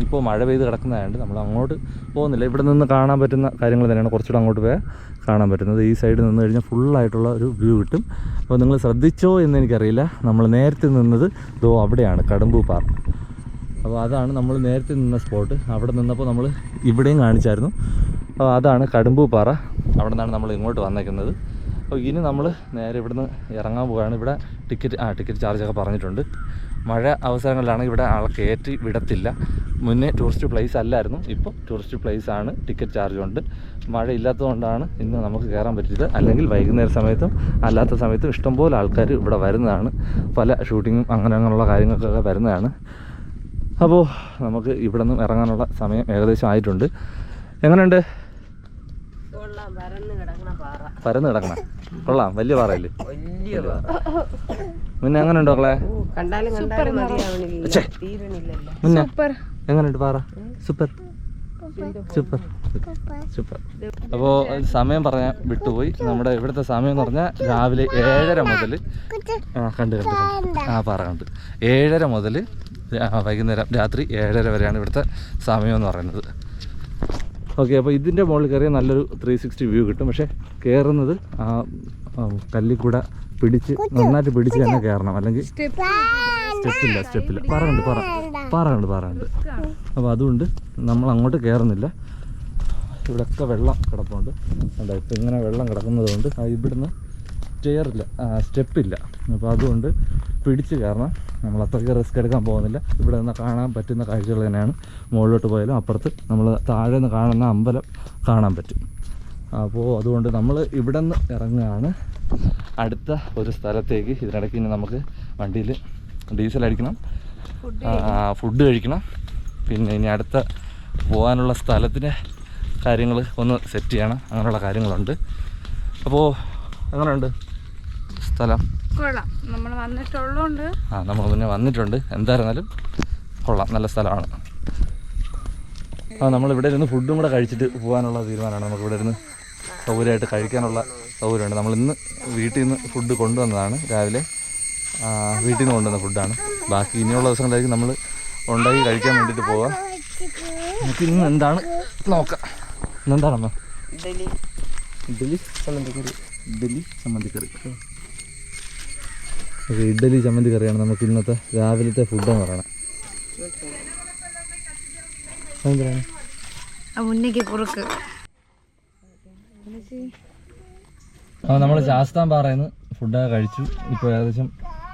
ഇപ്പോൾ മഴ പെയ്ത് കിടക്കുന്നതായതുകൊണ്ട് നമ്മൾ അങ്ങോട്ട് പോകുന്നില്ല. ഇവിടെ നിന്ന് കാണാൻ പറ്റുന്ന കാര്യങ്ങൾ തന്നെയാണ് കുറച്ചുകൂടെ അങ്ങോട്ട് പോയാൽ കാണാൻ പറ്റുന്നത്. ഈ സൈഡ് നിന്ന് കഴിഞ്ഞാൽ ഫുള്ളായിട്ടുള്ള ഒരു വ്യൂ കിട്ടും. അപ്പോൾ നിങ്ങൾ ശ്രദ്ധിച്ചോ എന്ന് എനിക്കറിയില്ല, നമ്മൾ നേരത്തെ നിന്നത് അവിടെയാണ്, കടുമ്പു പാർക്ക്. അപ്പോൾ അതാണ് നമ്മൾ നേരത്തെ നിന്ന സ്പോട്ട്. അവിടെ നിന്നപ്പോൾ നമ്മൾ ഇവിടെയും കാണിച്ചായിരുന്നു. അപ്പോൾ അതാണ് കടുമ്പു പാറ. അവിടെ നിന്നാണ് നമ്മൾ ഇങ്ങോട്ട് വന്നേക്കുന്നത്. അപ്പോൾ ഇനി നമ്മൾ നേരെ ഇവിടുന്ന് ഇറങ്ങാൻ പോവുകയാണ്. ഇവിടെ ടിക്കറ്റ് ചാർജൊക്കെ പറഞ്ഞിട്ടുണ്ട്. മഴ അവസരങ്ങളിലാണെങ്കിൽ ഇവിടെ ആളെ കയറ്റി വിടത്തില്ല. മുന്നേ ടൂറിസ്റ്റ് പ്ലേസ് അല്ലായിരുന്നു, ഇപ്പോൾ ടൂറിസ്റ്റ് പ്ലേസ് ആണ്. ടിക്കറ്റ് ചാർജ് ഉണ്ട്. മഴ ഇല്ലാത്തതുകൊണ്ടാണ് ഇന്ന് നമുക്ക് കയറാൻ പറ്റിയത്. അല്ലെങ്കിൽ വൈകുന്നേര സമയത്തും അല്ലാത്ത സമയത്തും ഇഷ്ടംപോലെ ആൾക്കാർ ഇവിടെ വരുന്നതാണ്. പല ഷൂട്ടിങ്ങും അങ്ങനെയുള്ള കാര്യങ്ങൾക്കൊക്കെ വരുന്നതാണ്. അപ്പോൾ നമുക്ക് ഇവിടെ നിന്നും ഇറങ്ങാനുള്ള സമയം ഏകദേശം ആയിട്ടുണ്ട്. എങ്ങനെയുണ്ട്? പരന്ന് കിടക്കണ കൊള്ളാം, വലിയ പാറയല്ലേ? മുന്നേ എങ്ങനെയുണ്ട് മക്കളെ? മുന്നേ എങ്ങനെയുണ്ട് പാറ? സൂപ്പർ. അപ്പോൾ സമയം പറയാൻ വിട്ടുപോയി. നമ്മുടെ ഇവിടുത്തെ സമയം എന്ന് പറഞ്ഞാൽ രാവിലെ 7:30 മുതൽ കണ്ട് പാറ കണ്ട് 7:30 മുതൽ വൈകുന്നേരം രാത്രി 7:30 വരെയാണ് ഇവിടുത്തെ സമയം എന്ന് പറയുന്നത്. ഓക്കെ, അപ്പോൾ ഇതിൻ്റെ മുകളിൽ കയറിയാൽ നല്ലൊരു 360 വ്യൂ കിട്ടും. പക്ഷേ കയറുന്നത് ആ കല്ലിൽ കൂടെ നന്നായിട്ട് പിടിച്ച് തന്നെ കയറണം, അല്ലെങ്കിൽ സ്റ്റെപ്പില്ല. പാറയുണ്ട്. അപ്പോൾ അതുകൊണ്ട് നമ്മൾ അങ്ങോട്ട് കയറുന്നില്ല. ഇവിടെയൊക്കെ വെള്ളം കിടപ്പുണ്ട്. കണ്ടോ, ഇപ്പം ഇങ്ങനെ വെള്ളം കിടക്കുന്നത് കൊണ്ട് ഇവിടുന്ന് സ്റ്റെപ്പില്ല. അപ്പോൾ അതുകൊണ്ട് പിടിച്ച് കയറണം. നമ്മൾ അത്രയ്ക്ക് റിസ്ക് എടുക്കാൻ പോകുന്നില്ല. ഇവിടെ നിന്ന് കാണാൻ പറ്റുന്ന കാഴ്ചകൾ തന്നെയാണ്. മുകളിലോട്ട് പോയാലും അപ്പുറത്ത് നമ്മൾ താഴെ നിന്ന് കാണുന്ന അമ്പലം കാണാൻ പറ്റും. അപ്പോൾ അതുകൊണ്ട് നമ്മൾ ഇവിടെ നിന്ന് ഇറങ്ങുകയാണ് അടുത്ത ഒരു സ്ഥലത്തേക്ക്. ഇതിനിടയ്ക്ക് ഇനി നമുക്ക് വണ്ടിയിൽ ഡീസൽ അടിക്കണം, ഫുഡ് കഴിക്കണം, പിന്നെ ഇനി അടുത്ത പോകാനുള്ള സ്ഥലത്തിൻ്റെ കാര്യങ്ങൾ ഒന്ന് സെറ്റ് ചെയ്യണം. അങ്ങനെയുള്ള കാര്യങ്ങളുണ്ട്. അപ്പോൾ എങ്ങനെയുണ്ട് സ്ഥലം? കൊള്ളാം. നമ്മൾ വന്നിട്ടുള്ളതുകൊണ്ട് നമ്മൾ മുന്നേ വന്നിട്ടുണ്ട്. എന്തായിരുന്നാലും കൊള്ളാം, നല്ല സ്ഥലമാണ്. നമ്മളിവിടെ ഇരുന്ന് ഫുഡും കൂടെ കഴിച്ചിട്ട് പോകാനുള്ള തീരുമാനമാണ്. നമുക്ക് ഇവിടെ ഇരുന്ന് സൗകര്യമായിട്ട് കഴിക്കാനുള്ള സൗകര്യമുണ്ട്. നമ്മളിന്ന് വീട്ടിൽ നിന്ന് ഫുഡ് കൊണ്ടുവന്നതാണ്. രാവിലെ വീട്ടിൽ നിന്ന് കൊണ്ടുവന്ന ഫുഡാണ്. ബാക്കി ഇനിയുള്ള ദിവസങ്ങളിലായിരിക്കും നമ്മൾ ഉണ്ടാക്കി കഴിക്കാൻ വേണ്ടിയിട്ട് പോവുക. നമുക്ക് ഇന്ന് എന്താണ് നോക്കാം. ഇന്നെന്താണമ്മ? ഇഡ്ഡലി ചമ്മന്തിക്കറി. ഓക്കെ, ഇഡ്ഡലി ചമ്മന്തി കറിയാണ് നമുക്ക് ഇന്നത്തെ രാവിലത്തെ ഫുഡെന്ന് പറയണം. എന്തിനാണ് നമ്മൾ ശാസ്താംപാറയിൽ നിന്ന് ഫുഡൊക്കെ കഴിച്ചു. ഇപ്പോൾ ഏകദേശം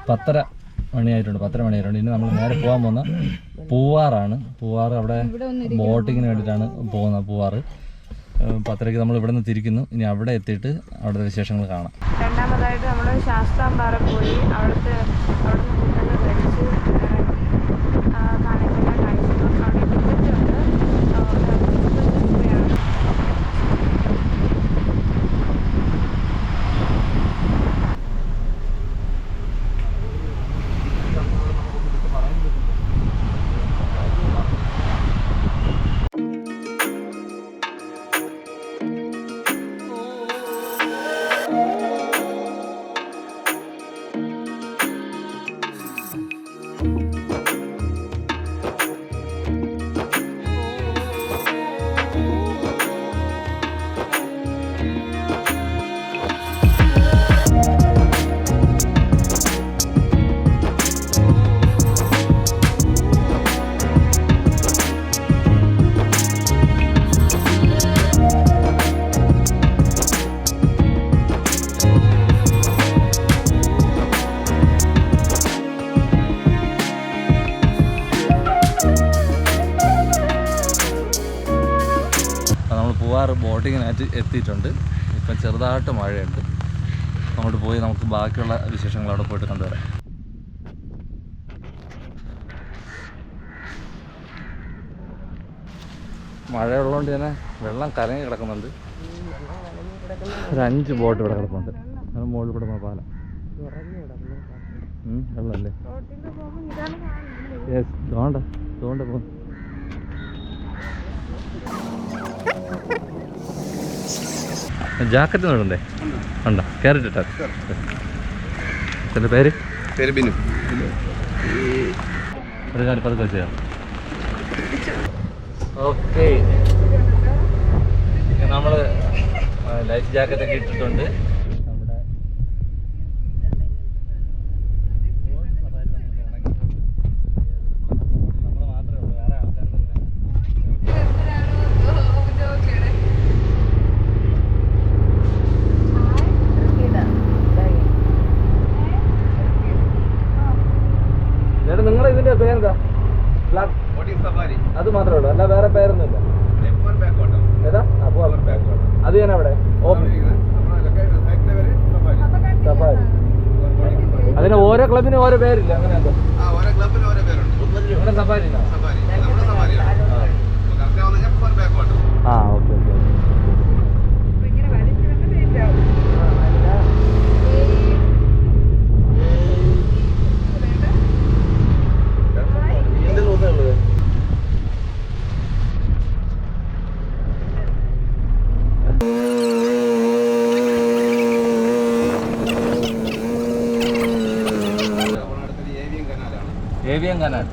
10:30 മണിയായിട്ടുണ്ട്. ഇനി നമ്മൾ നേരെ പോകാൻ പോകുന്ന പൂവാറാണ്. പൂവാറ് അവിടെ ബോട്ടിങ്ങിന് വേണ്ടിയിട്ടാണ് പോകുന്നത്. പൂവാറ് 10:30 നമ്മൾ ഇവിടെ നിന്ന് തിരിക്കുന്നു. ഇനി അവിടെ എത്തിയിട്ട് അവിടുത്തെ വിശേഷങ്ങൾ കാണാം. രണ്ടാമതായിട്ട് നമ്മൾ ശാസ്താംപാറ പോയി അവിടുന്ന് ഫുഡൊക്കെ കഴിച്ച് കാണിക്കുന്ന കാഴ്ചകളും അവിടെ ടിക്കറ്റ് ഉണ്ട്. ബോട്ടിങ്ങിനായിട്ട് എത്തിയിട്ടുണ്ട്. ഇപ്പം ചെറുതായിട്ട് മഴയുണ്ട്. അങ്ങോട്ട് പോയി നമുക്ക് ബാക്കിയുള്ള വിശേഷങ്ങൾ അവിടെ പോയിട്ട് കണ്ടുവരാം. മഴയുള്ളതുകൊണ്ട് തന്നെ വെള്ളം കലങ്ങി കിടക്കുന്നുണ്ട്. ഒരു 5 ബോട്ട് ഇവിടെ കിടപ്പുണ്ട്. അത് മുകളിൽ കൂടെ പാലം വെള്ളമല്ലേ? യെസ്, തോണ്ട പോകും. ജാക്കറ്റ് നോക്കണ്ടേ? ഉണ്ടോ? കയറിട്ടാ. എൻ്റെ പേര് ബിനു. ഒരു കാര്യം പതുക്കെ ചെയ്യാം. ഓക്കെ, നമ്മൾ ലൈഫ് ജാക്കറ്റൊക്കെ ഇട്ടിട്ടുണ്ട്. നിങ്ങളെ ഇതിന്റെ പേരെന്താ? അത് മാത്രമേ ഉള്ളൂ, അല്ല വേറെ പേരൊന്നുമില്ല. ഏതാ? അത് ഞാൻ അവിടെ സഫാരി. അതിന് ഓരോ ക്ലബിനും ഓരോ പേരില്ല, അങ്ങനെ എന്തോ? ഇവിടെ സഫാരി. ആ, ഓക്കെ ഓക്കെ. Avian canal.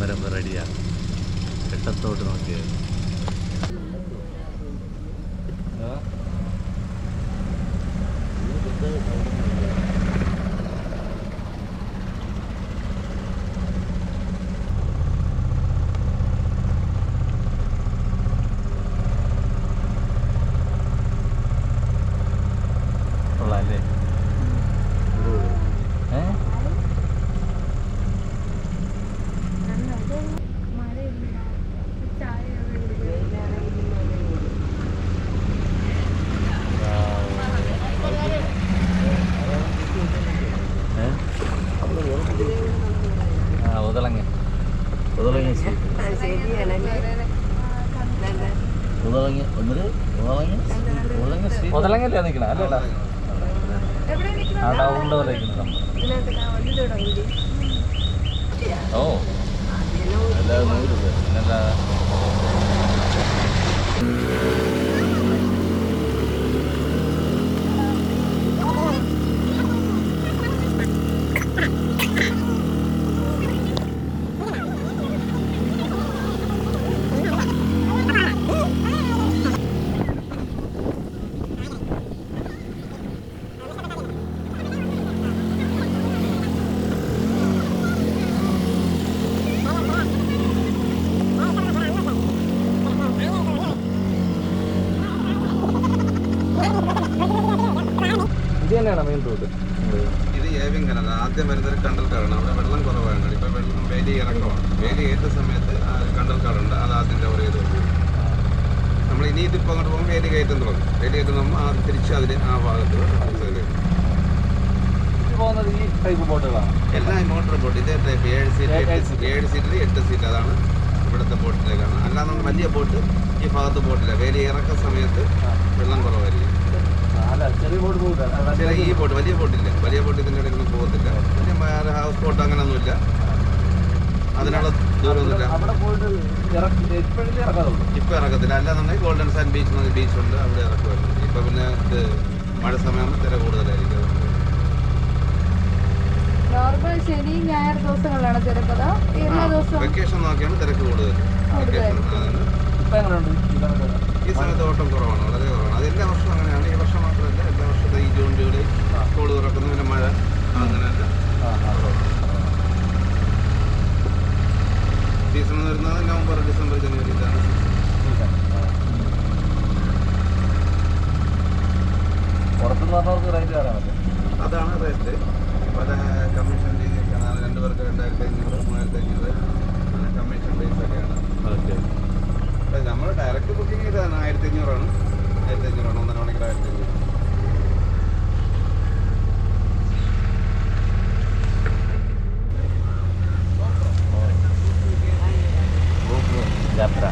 വരുമ്പോൾ റെഡിയാണ്. വെട്ടത്തോട്ട് നോക്കിയത് കൊള്ളാല്ലേ? ഉദളങ്ങല്ലേ നിൽക്കണം അല്ലേട്ടാ? ആ ടൗണിൻ്റെ പോലെ നിൽക്കുന്നത്. ഓ അല്ലാതെ 100 രൂപ പിന്നല്ലാതെ. ഇത് തന്നെയാണ് മെയിൻ റോഡ്. ഇത് ഏവിങ് കനാൽ. ആദ്യം വരുന്നത് കണ്ടൽക്കാടാണ്. അവിടെ വെള്ളം കുറവാണ്. ഇപ്പോൾ വെള്ളം വേലി ഇറക്കമാണ്. വേലി ഏറ്റ സമയത്ത് കണ്ടൽക്കാടുണ്ട്. അത് ആദ്യം കവർ ചെയ്ത് പോകും. നമ്മൾ ഇനി ഇതിപ്പോൾ അങ്ങോട്ട് പോകുമ്പോൾ വേലി കയറ്റം തുടങ്ങും. വേലി കയറ്റം നമ്മൾ തിരിച്ച് അതിന് ആ ഭാഗത്ത് പോകുന്നത് ഈ ടൈപ്പ് ബോട്ടുകളാണ് എല്ലാം. മോട്ടോർ ബോട്ട് ഇതേ ടൈപ്പ് 7 സീറ്റ് 8 സീറ്റ് അതാണ് ഇവിടുത്തെ ബോട്ടിലേക്കാണ്. അല്ലാതെ വലിയ ബോട്ട് ഈ ഭാഗത്ത് ബോട്ടില്ല. വേലി ഇറക്കുന്ന സമയത്ത് വെള്ളം കുറവായിരിക്കും. ചെറിയ ബോട്ട് പോകില്ല. ഈ ബോട്ട് വലിയ ബോട്ടില്ല. വലിയ ബോട്ട് ഇതിൻ്റെ ഇടയ്ക്കൊന്നും പോകത്തില്ല. പിന്നെ ഹൗസ് ബോട്ട് അങ്ങനെയൊന്നുമില്ല. അതിനുള്ള ദൂരമൊന്നുമില്ല. ഇപ്പം ഇറക്കത്തില്ല. അല്ലാന്നുണ്ടെങ്കിൽ ഗോൾഡൻ സാൻഡ് ബീച്ചുണ്ട്. അവിടെ ഇറക്കുമായിരുന്നു. ഇപ്പം പിന്നെ ഇത് മഴ സമയമാകുമ്പോൾ തിര കൂടുതലായിരിക്കും. നോർമൽ ശനി ഞായർ ദിവസങ്ങളിലാണ് തിരക്കഥ. എല്ലാ ദിവസവും വെക്കേഷൻ നോക്കിയാണ് തിരക്ക് കൂടുതൽ. വെക്കേഷൻ ഈ സമയത്ത് ഓട്ടം കുറവാണ്, വളരെ കുറവാണ്. അത് എല്ലാ വർഷവും അങ്ങനെയാണ്. ഈ വർഷം മാത്രമല്ല, എല്ലാ വർഷത്തെ ഈ ജൂൺ ജൂലൈ സ്കൂൾ തുറക്കുന്നു. പിന്നെ മഴ അങ്ങനെയല്ല. സീസൺ വരുന്നത് നവംബർ ഡിസംബർ ജനുവരി. ഇതാണ് പുറത്തുനിന്ന് പറഞ്ഞവർക്ക് റേറ്റ് കയറാൻ പറ്റും. അതാണ് റേറ്റ്. പല കമ്മീഷൻ രീതിയൊക്കെയാണ്. 2 പേർക്ക് 2500, 3500 അങ്ങനെ കമ്മീഷൻ ബേസൊക്കെയാണ്. ഓക്കെ. നമ്മൾ ഡയറക്റ്റ് ബുക്കിംഗ് ചെയ്തതാണ് 1500 1.5 മണിക്കൂർ 1500. യാത്ര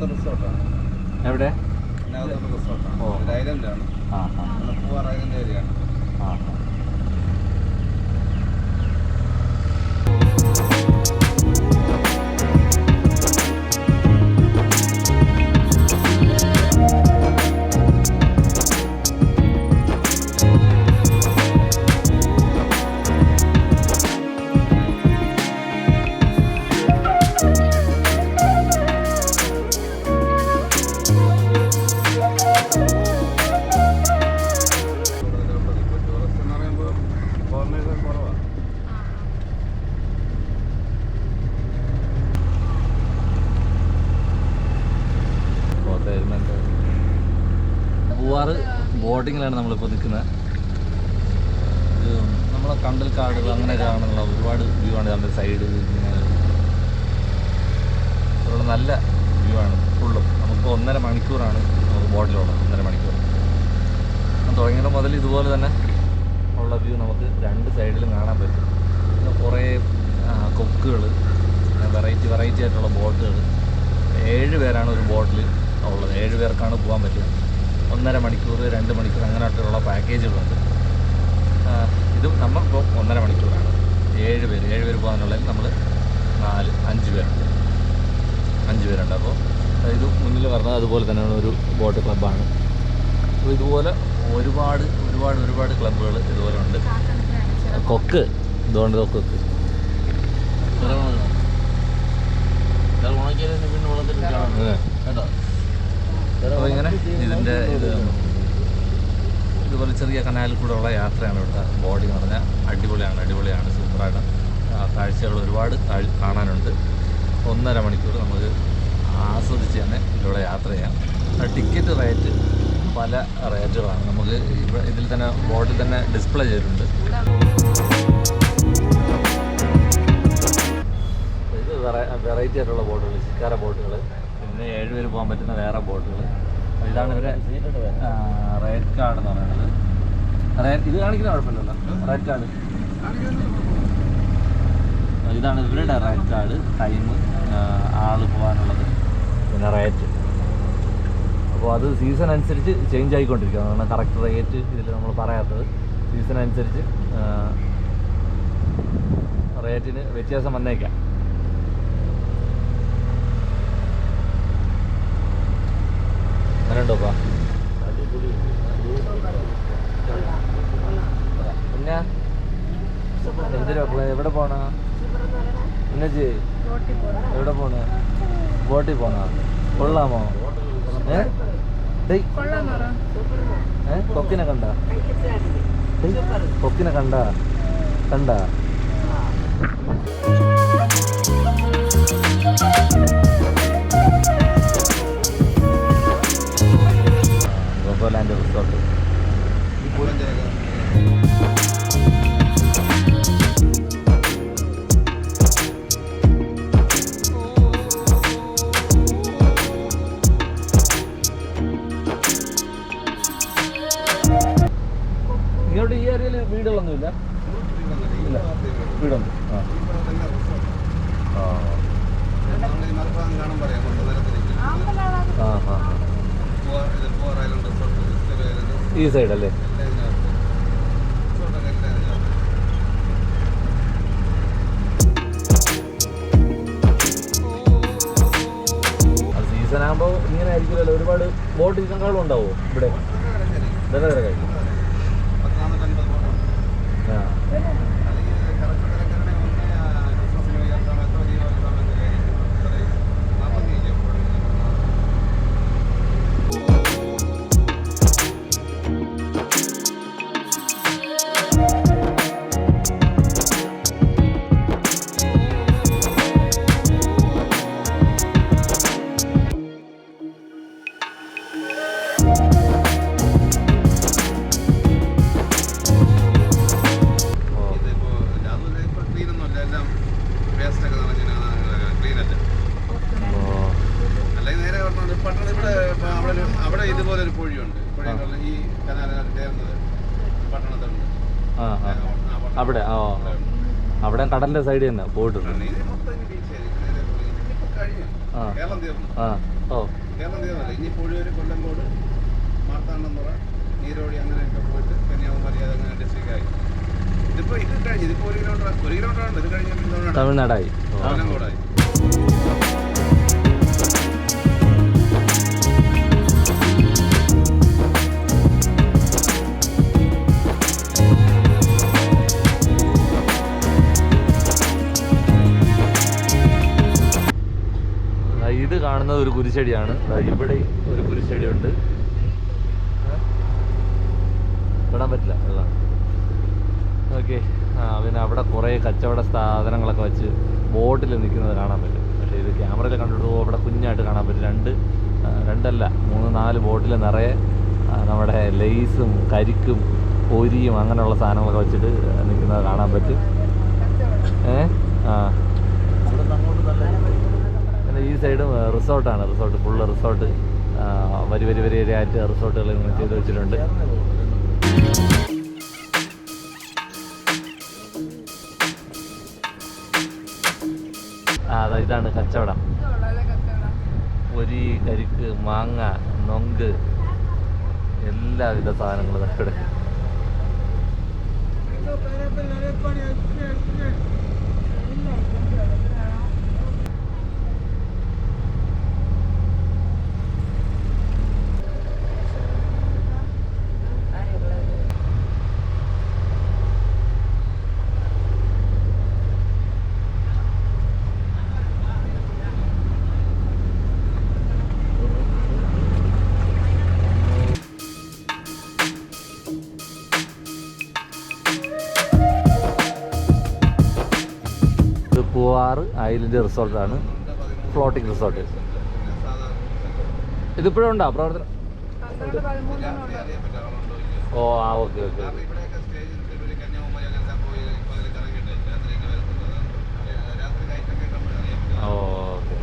റിസോർട്ടാണ്. എവിടെ? റിസോർട്ടാണ്. ഒരു ഐലൻഡാണ്. പൂവാർ ഐലൻഡ് ഏരിയയാണ്. പൂവാറ് ബോട്ടിങ്ങിലാണ് നമ്മളിപ്പോൾ നിൽക്കുന്നത്. ഇത് നമ്മളെ കണ്ടൽക്കാടുകൾ അങ്ങനെയൊക്കെ ആണെന്നുള്ള ഒരുപാട് വ്യൂ ആണ്. നമ്മുടെ സൈഡ് ഇങ്ങനെ നല്ല വ്യൂ ആണ് ഫുള്ളും. നമുക്ക് 1.5 മണിക്കൂറാണ് നമുക്ക് ബോട്ടിലുള്ളത്. 1.5 മണിക്കൂർ തുടങ്ങിയത് മുതൽ ഇതുപോലെ തന്നെ ഉള്ള വ്യൂ നമുക്ക് രണ്ട് സൈഡിലും കാണാൻ പറ്റും. പിന്നെ കുറേ കൊക്കുകൾ, വെറൈറ്റി ആയിട്ടുള്ള ബോട്ടുകൾ. 7 പേരാണ് ഒരു ബോട്ടിൽ ഉള്ളത്. 7 പേർക്കാണ് പോകാൻ പറ്റുക. 1.5 മണിക്കൂർ 2 മണിക്കൂർ അങ്ങനെയായിട്ടുള്ള പാക്കേജുകളുണ്ട്. ഇതും നമ്മളിപ്പോൾ 1.5 മണിക്കൂറാണ്. 7 പേര് പോകാനുള്ളതിൽ നമ്മൾ 5 പേരുണ്ട്. 5 പേരുണ്ട്. അപ്പോൾ ഇത് മുന്നിൽ പറഞ്ഞത് അതുപോലെ തന്നെയാണ് ഒരു ബോട്ട് ക്ലബ്ബാണ്. അപ്പോൾ ഇതുപോലെ ഒരുപാട് ക്ലബ്ബുകൾ ഇതുപോലെ ഉണ്ട്. കൊക്ക് ഇതുകൊണ്ട് കൊക്ക് അപ്പോൾ ഇങ്ങനെ ഇതിൻ്റെ ഇതുപോലെ ചെറിയ കനാലിൽ കൂടെ ഉള്ള യാത്രയാണ് ഇവിടുത്തെ. ബോർഡിങ് എന്ന് പറഞ്ഞാൽ അടിപൊളിയാണ്. സൂപ്പറായിട്ട് കാഴ്ചകൾ ഒരുപാട് കാണാനുണ്ട്. 1.5 മണിക്കൂർ നമുക്ക് ആസ്വദിച്ച് തന്നെ ഇതിലൂടെ യാത്ര ചെയ്യാം. ടിക്കറ്റ് റേറ്റ് പല റേറ്റുകളാണ്. നമുക്ക് ഇതിൽ തന്നെ ബോർഡിൽ തന്നെ ഡിസ്പ്ലേ ചെയ്തിട്ടുണ്ട്. ഇത് വെറൈറ്റി ആയിട്ടുള്ള ബോട്ടുകൾ, ശിക്കാര ബോട്ടുകൾ, പിന്നെ 7 പേര് പോകാൻ പറ്റുന്ന വേറെ ബോട്ടുകൾ. ഇതാണ് ഇവരെ റേറ്റ് കാർഡ് എന്ന് പറയുന്നത്. ഇത് കാണിക്കുന്ന കുഴപ്പമില്ലല്ലോ, റേറ്റ് കാർഡ്. ഇതാണ് ഇവരുടെ റേറ്റ് കാർഡ്. ടൈം, ആൾ പോകാനുള്ളത്, പിന്നെ റേറ്റ്. അപ്പോൾ അത് സീസൺ അനുസരിച്ച് ചേഞ്ച് ആയിക്കൊണ്ടിരിക്കുക. അതാണ് കറക്റ്റ് റേറ്റ് ഇതിൽ നമ്മൾ പറയാത്തത്. സീസൺ അനുസരിച്ച് റേറ്റിന് വ്യത്യാസം വന്നേക്കാം. അങ്ങനെ ഉണ്ടോപ്പാ? പിന്നെ എന്തിനാ എവിടെ പോണ? പിന്നെ എവിടെ പോണ? ബോട്ടിൽ പോണ? കൊള്ളാമോ? കൊക്കിനെ കണ്ട? കൊക്കിനെ കണ്ട? ഗോഗോലാൻഡ് റിസോർട്ട്. ഇങ്ങോട്ട് ഈ ഏരിയയിൽ വീടുകളൊന്നുമില്ല? ഇല്ല, വീടുണ്ട്. ഈ സൈഡല്ലേ? അത് സീസൺ ആകുമ്പോൾ ഇങ്ങനെ ആയിരിക്കുമല്ലോ. ഒരുപാട് ബോട്ട് സീസണുകളും ഉണ്ടാവുമോ ഇവിടെ? കഴിക്കും. അവിടെ ഇതുപോലെ ഒരു പുഴയുണ്ട്. ഈ കനാലിനകത്ത് ചേർന്നത് പട്ടണത്തുണ്ട്. അവിടെ അവിടെ കടലിന്റെ സൈഡിൽ തന്നെ പോയിട്ടുണ്ട്. കേരളം തീർന്നല്ല. ഇനി പുഴയൂര്, കൊല്ലംകോട്, മാർത്താണ്ഡമുറ, നീരോടി അങ്ങനെയൊക്കെ പോയിട്ട് കന്യാകുമാരി അതങ്ങനെ ഡിസ്ട്രിക്റ്റായി. ഇതിപ്പോ ഇത് കഴിഞ്ഞ് ഇതിപ്പോ 1 കിലോമീറ്റർ ഉണ്ട്. ഇത് കഴിഞ്ഞ തമിഴ്നാടായി, കൊല്ലംകോടായി. ഇത് കാണുന്നത് ഒരു കുരിശടിയാണ്. ഇവിടെ ഒരു കുരിശടിയുണ്ട്. തൊടാൻ പറ്റില്ല വെള്ളം. ഓക്കെ. പിന്നെ അവിടെ കുറേ കച്ചവട സ്ഥാപനങ്ങളൊക്കെ വെച്ച് ബോട്ടിൽ നിൽക്കുന്നത് കാണാൻ പറ്റും. പക്ഷേ ഇത് ക്യാമറയിൽ കണ്ടിട്ട് അവിടെ കുഞ്ഞായിട്ട് കാണാൻ പറ്റും. രണ്ടല്ല 3-4 ബോട്ടിൽ നിറയെ നമ്മുടെ ലെയ്സും കരിക്കും പൊരിയും അങ്ങനെയുള്ള സാധനങ്ങളൊക്കെ വെച്ചിട്ട് നിൽക്കുന്നത് കാണാൻ പറ്റും. പിന്നെ ഈ സൈഡും റിസോർട്ടാണ്. ഫുള്ള് റിസോർട്ട്, വരി ആയിട്ട് റിസോർട്ടുകൾ ഇങ്ങനെ ചെയ്ത് വെച്ചിട്ടുണ്ട്. അതാ ഇതാണ് കച്ചവടം. പൊരി, കരിക്ക്, മാങ്ങ, നൊങ്ക്, എല്ലാവിധ സാധനങ്ങളും ഇവിടെ. ഇത് പൂവാറ് ഐലൻഡ് റിസോർട്ടാണ്, ഫ്ലോട്ടിംഗ് റിസോർട്ട്. ഇതിപ്പോഴും ഉണ്ടോ പ്രവർത്തനം? ഓ ആ ഓക്കെ ഓക്കെ. ഓ ഓക്കെ.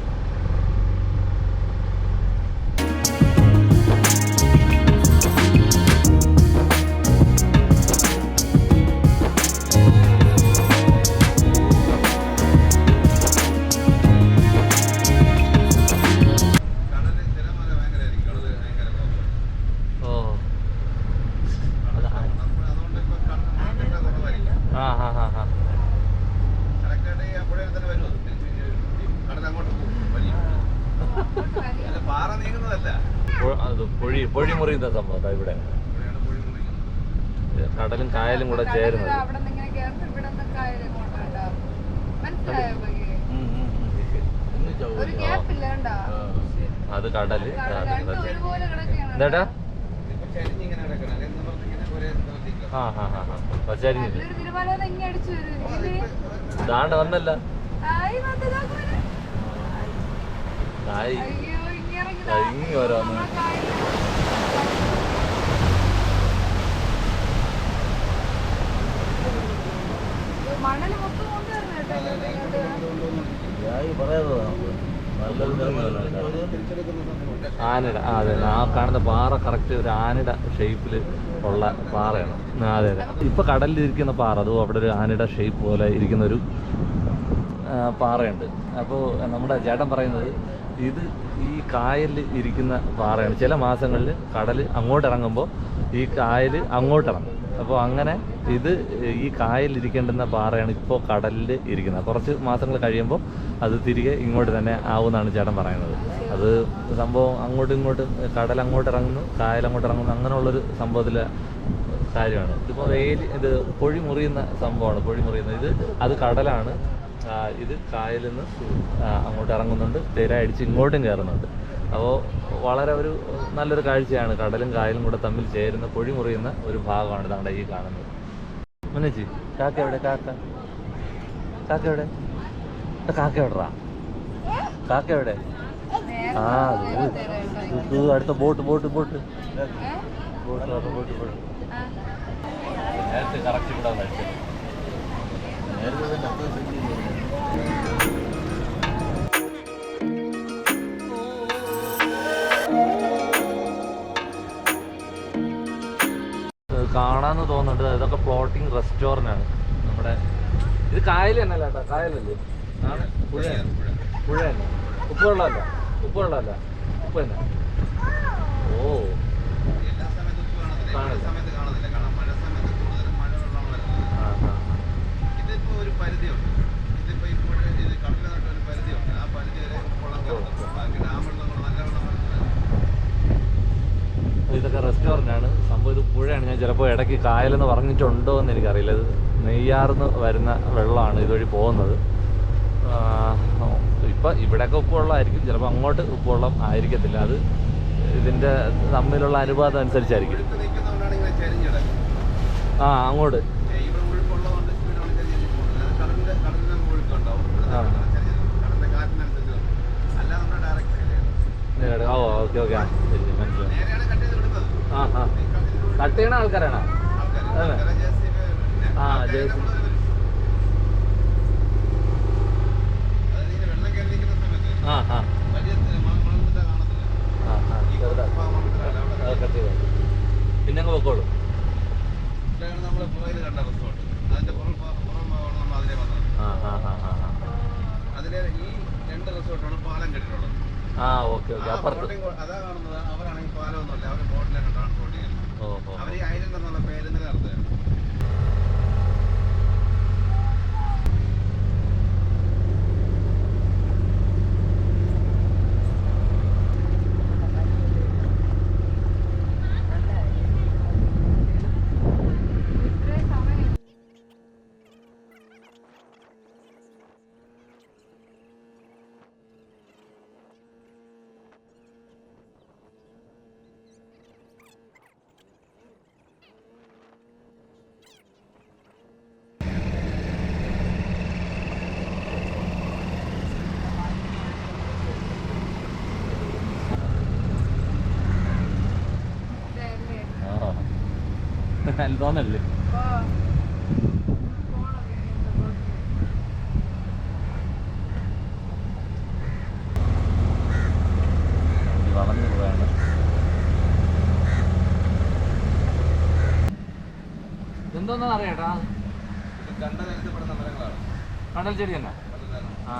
പൊഴി മുറിയുന്ന സംഭവം ഇവിടെ കടലും കായലും കൂടെ ചേരുന്നത്. അത് കടല്. എന്താ പച്ചരിഞ്ഞില്ല ദാണ്ട് വന്നല്ല. ഇങ്ങി ഓരോന്ന് ആനയുടെ അതെ ആ കാണുന്ന പാറ കറക്റ്റ് ഒരു ആനയുടെ ഷേപ്പിൽ ഉള്ള പാറയാണ്. അതെ അതെ ഇപ്പൊ കടലിൽ ഇരിക്കുന്ന പാറ അതോ അവിടെ ഒരു ആനയുടെ ഷേപ്പ് പോലെ ഇരിക്കുന്ന ഒരു പാറയുണ്ട്. അപ്പോൾ നമ്മുടെ ചേട്ടൻ പറയുന്നത് ഇത് ഈ കായലിൽ ഇരിക്കുന്ന പാറയാണ്. ചില മാസങ്ങളിൽ കടൽ അങ്ങോട്ട് ഇറങ്ങുമ്പോൾ ഈ കായൽ അങ്ങോട്ടിറങ്ങും. അപ്പോൾ അങ്ങനെ ഇത് ഈ കായലിൽ ഇരിക്കേണ്ടുന്ന പാറയാണ് ഇപ്പോൾ കടലിൽ ഇരിക്കുന്നത്. കുറച്ച് മാസങ്ങൾ കഴിയുമ്പോൾ അത് തിരികെ ഇങ്ങോട്ട് തന്നെ ആവുമെന്നാണ് ചേട്ടൻ പറയുന്നത്. അത് സംഭവം അങ്ങോട്ടും ഇങ്ങോട്ടും കടൽ അങ്ങോട്ട് ഇറങ്ങുന്നു, കായൽ അങ്ങോട്ട് ഇറങ്ങുന്നു, അങ്ങനെയുള്ളൊരു സംഭവത്തിലെ കാര്യമാണ്. ഇതിപ്പോൾ ഇത് പൊഴി മുറിയുന്ന സംഭവമാണ്. പൊഴി മുറിയുന്നത് ഇത് അത് കടലാണ്. ഇത് കായലിൽ നിന്ന് അങ്ങോട്ട് ഇറങ്ങുന്നുണ്ട്, തിര അടിച്ച് ഇങ്ങോട്ടും കയറുന്നുണ്ട്. അപ്പോൾ വളരെ ഒരു നല്ലൊരു കാഴ്ചയാണ്. കടലും കായലും കൂടെ തമ്മിൽ ചേരുന്ന പൊഴി മുറിയുന്ന ഒരു ഭാഗമാണ് ഇതാണ്ട് ഈ കാണുന്നത്. മുന്നേച്ചി കാക്ക എവിടെ? കാക്ക എവിടെ? കാക്ക എവിടെറാ? കാക്ക എവിടെ? ആ അടുത്ത ബോട്ട് നേരത്തെ കറക്റ്റ് ഇവിടെ കഴിച്ചത്. കാണാന്ന് തോന്നുന്നുണ്ട്. ഇതൊക്കെ ഫ്ലോട്ടിംഗ് റെസ്റ്റോറൻ്റ് ആണ്. നമ്മുടെ ഇത് കായൽ തന്നെ അല്ല കേട്ടോ, കായലല്ലേ? ആണ് പുഴ തന്നെ. ഉപ്പ് വെള്ളമല്ല ഉപ്പ് തന്നെ. ഓ ഇതൊക്കെ റെസ്റ്റോറൻ്റ് ആണ്. സംഭവം ഇത് പുഴയാണ്. ഞാൻ ചിലപ്പോൾ ഇടയ്ക്ക് കായലെന്ന് പറഞ്ഞിട്ടുണ്ടോ എന്ന് എനിക്കറിയില്ല. ഇത് നെയ്യാർന്ന് വരുന്ന വെള്ളമാണ് ഇതുവഴി പോകുന്നത്. ഇപ്പം ഇവിടെയൊക്കെ ഉപ്പുവെള്ളമായിരിക്കും, ചിലപ്പോൾ അങ്ങോട്ട് ഉപ്പുവെള്ളം ആയിരിക്കത്തില്ല. അത് ഇതിൻ്റെ തമ്മിലുള്ള അനുപാതം അനുസരിച്ചായിരിക്കും. ആ അങ്ങോട്ട് ഓ ഓക്കെ ഓക്കെ ശരി മനസ്സിലായി. ആ കട്ട് ചെയ്യണ ആൾക്കാരാണോ? ആ ജേഴ്സി പിന്നെ അങ്ങ് പൊക്കോളൂ. അതിലെ ഈ ഓക്കെ ഓക്കെ അപ്പുറത്ത്. അതാ കാണുന്നത്. അവരാണെങ്കിൽ പാലമൊന്നുമില്ല, അവർ ബോട്ടിലൊക്കെ ട്രാൻസ്പോർട്ട് ചെയ്യുന്നത്. ഓഹോ. അവർ ഈ ഐലൻഡ് എന്നുള്ള പേരിന്റെ അർത്ഥമാണ്. തോന്നല്ലേ? വളർന്നു പോവാണ്. എന്തോന്നാ അറിയാട്ടാ? കണ്ടൽ എഴുതപ്പെടുന്ന മരങ്ങളാണ്. കണ്ടൽ ചെടി തന്നെ. ആ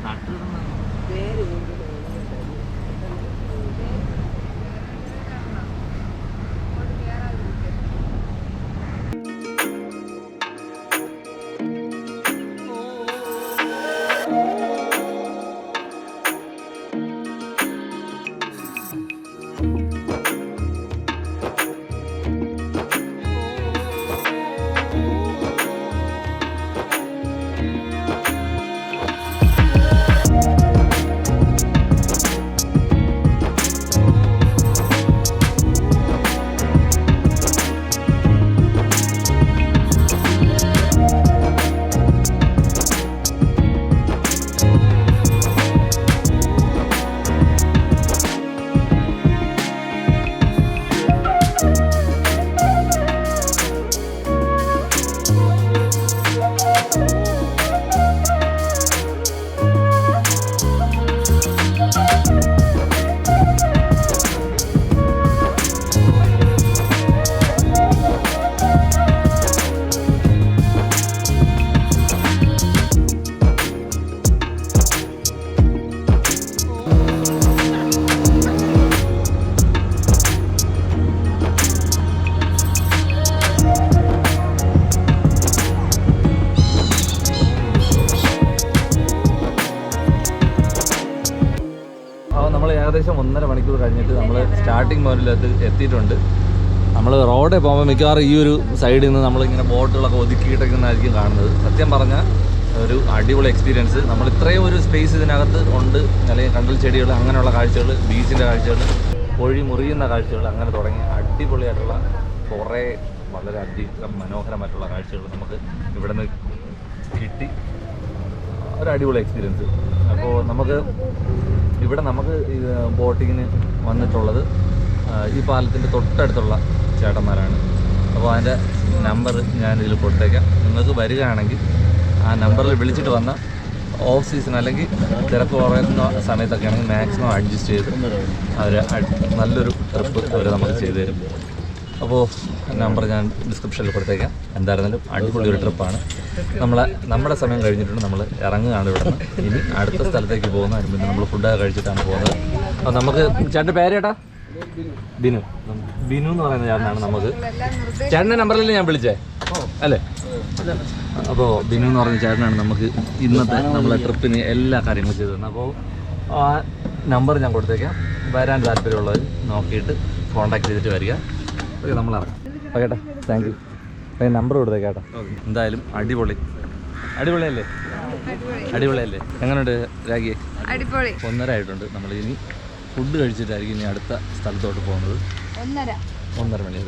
നട്ടിടുന്ന ഏകദേശം 1.5 മണിക്കൂർ കഴിഞ്ഞിട്ട് നമ്മൾ സ്റ്റാർട്ടിങ് പോയിന്റിൽ എത്തിയിട്ടുണ്ട്. നമ്മൾ റോഡിൽ പോകുമ്പോൾ മിക്കവാറും ഈ ഒരു സൈഡിൽ നിന്ന് നമ്മളിങ്ങനെ ബോട്ടുകളൊക്കെ ഒതുക്കിയിട്ടൊക്കെയായിരിക്കും കാണുന്നത്. സത്യം പറഞ്ഞാൽ ഒരു അടിപൊളി എക്സ്പീരിയൻസ്. നമ്മൾ ഇത്രയും ഒരു സ്പേസ് ഇതിനകത്ത് ഉണ്ട്. അല്ലെങ്കിൽ കണ്ടൽ ചെടികൾ, അങ്ങനെയുള്ള കാഴ്ചകൾ, ബീച്ചിൻ്റെ കാഴ്ചകൾ, പൊഴി മുറിയുന്ന കാഴ്ചകൾ, അങ്ങനെ തുടങ്ങി അടിപൊളിയായിട്ടുള്ള കുറേ വളരെ അധികം മനോഹരമായിട്ടുള്ള കാഴ്ചകൾ നമുക്ക് ഇവിടെ നിന്ന് കിട്ടി. ഒരു അടിപൊളി എക്സ്പീരിയൻസ്. അപ്പോൾ നമുക്ക് ബോട്ടിങ്ങിന് വന്നിട്ടുള്ളത് ഈ പാലത്തിൻ്റെ തൊട്ടടുത്തുള്ള ചേട്ടന്മാരാണ്. അപ്പോൾ അതിൻ്റെ നമ്പർ ഞാനിതിൽ കൊടുത്തേക്കാം. നിങ്ങൾക്ക് വരികയാണെങ്കിൽ ആ നമ്പറിൽ വിളിച്ചിട്ട് വന്ന ഓഫ് സീസൺ അല്ലെങ്കിൽ തിരക്ക് കുറയുന്ന സമയത്തൊക്കെ ആണെങ്കിൽ മാക്സിമം അഡ്ജസ്റ്റ് ചെയ്ത് അവർ നല്ലൊരു ട്രിപ്പ് അവർ നമുക്ക് ചെയ്തു തരും. അപ്പോൾ നമ്പർ ഞാൻ ഡിസ്ക്രിപ്ഷനിൽ കൊടുത്തേക്കാം. എന്തായിരുന്നാലും അടിപൊളി ഒരു ട്രിപ്പാണ്. നമ്മുടെ സമയം കഴിഞ്ഞിട്ടുണ്ട്. നമ്മൾ ഇറങ്ങുകയാണ് ഇവിടെ നിന്ന്. ഇനി അടുത്ത സ്ഥലത്തേക്ക് പോകുന്നതിന് മുന്നേ നമ്മൾ ഫുഡൊക്കെ കഴിച്ചിട്ടാണ് പോകുന്നത്. അപ്പോൾ നമുക്ക് ചേട്ടൻ്റെ പേരേട്ടാ? ബിനു എന്ന് പറയുന്ന ചേട്ടനാണ്. നമുക്ക് ചേട്ടൻ്റെ നമ്പറിലല്ലേ ഞാൻ വിളിച്ചേ അല്ലേ? അപ്പോൾ ബിനു എന്ന് പറയുന്ന ചേട്ടനാണ് നമുക്ക് ഇന്നത്തെ നമ്മളെ ട്രിപ്പിന് എല്ലാ കാര്യങ്ങളും ചെയ്തു തന്നത്. അപ്പോൾ ആ നമ്പർ ഞാൻ കൊടുത്തേക്കാം. വരാൻ താല്പര്യമുള്ളവർ നോക്കിയിട്ട് കോൺടാക്ട് ചെയ്തിട്ട് വരിക. ഓക്കെ, നമ്മളിറങ്ങാം. ഓക്കെ ഏട്ടാ, താങ്ക് യു. അപ്പോൾ നമ്പർ കൊടുത്തേക്കാം. എന്തായാലും അടിപൊളിയല്ലേ? എങ്ങനെയുണ്ട് രാഗിയെ? 1:30 ആയിട്ടുണ്ട്. നമ്മൾ ഇനി ഫുഡ് കഴിച്ചിട്ടായിരിക്കും ഇനി അടുത്ത സ്ഥലത്തോട്ട് പോകുന്നത്. 1:30 മണി.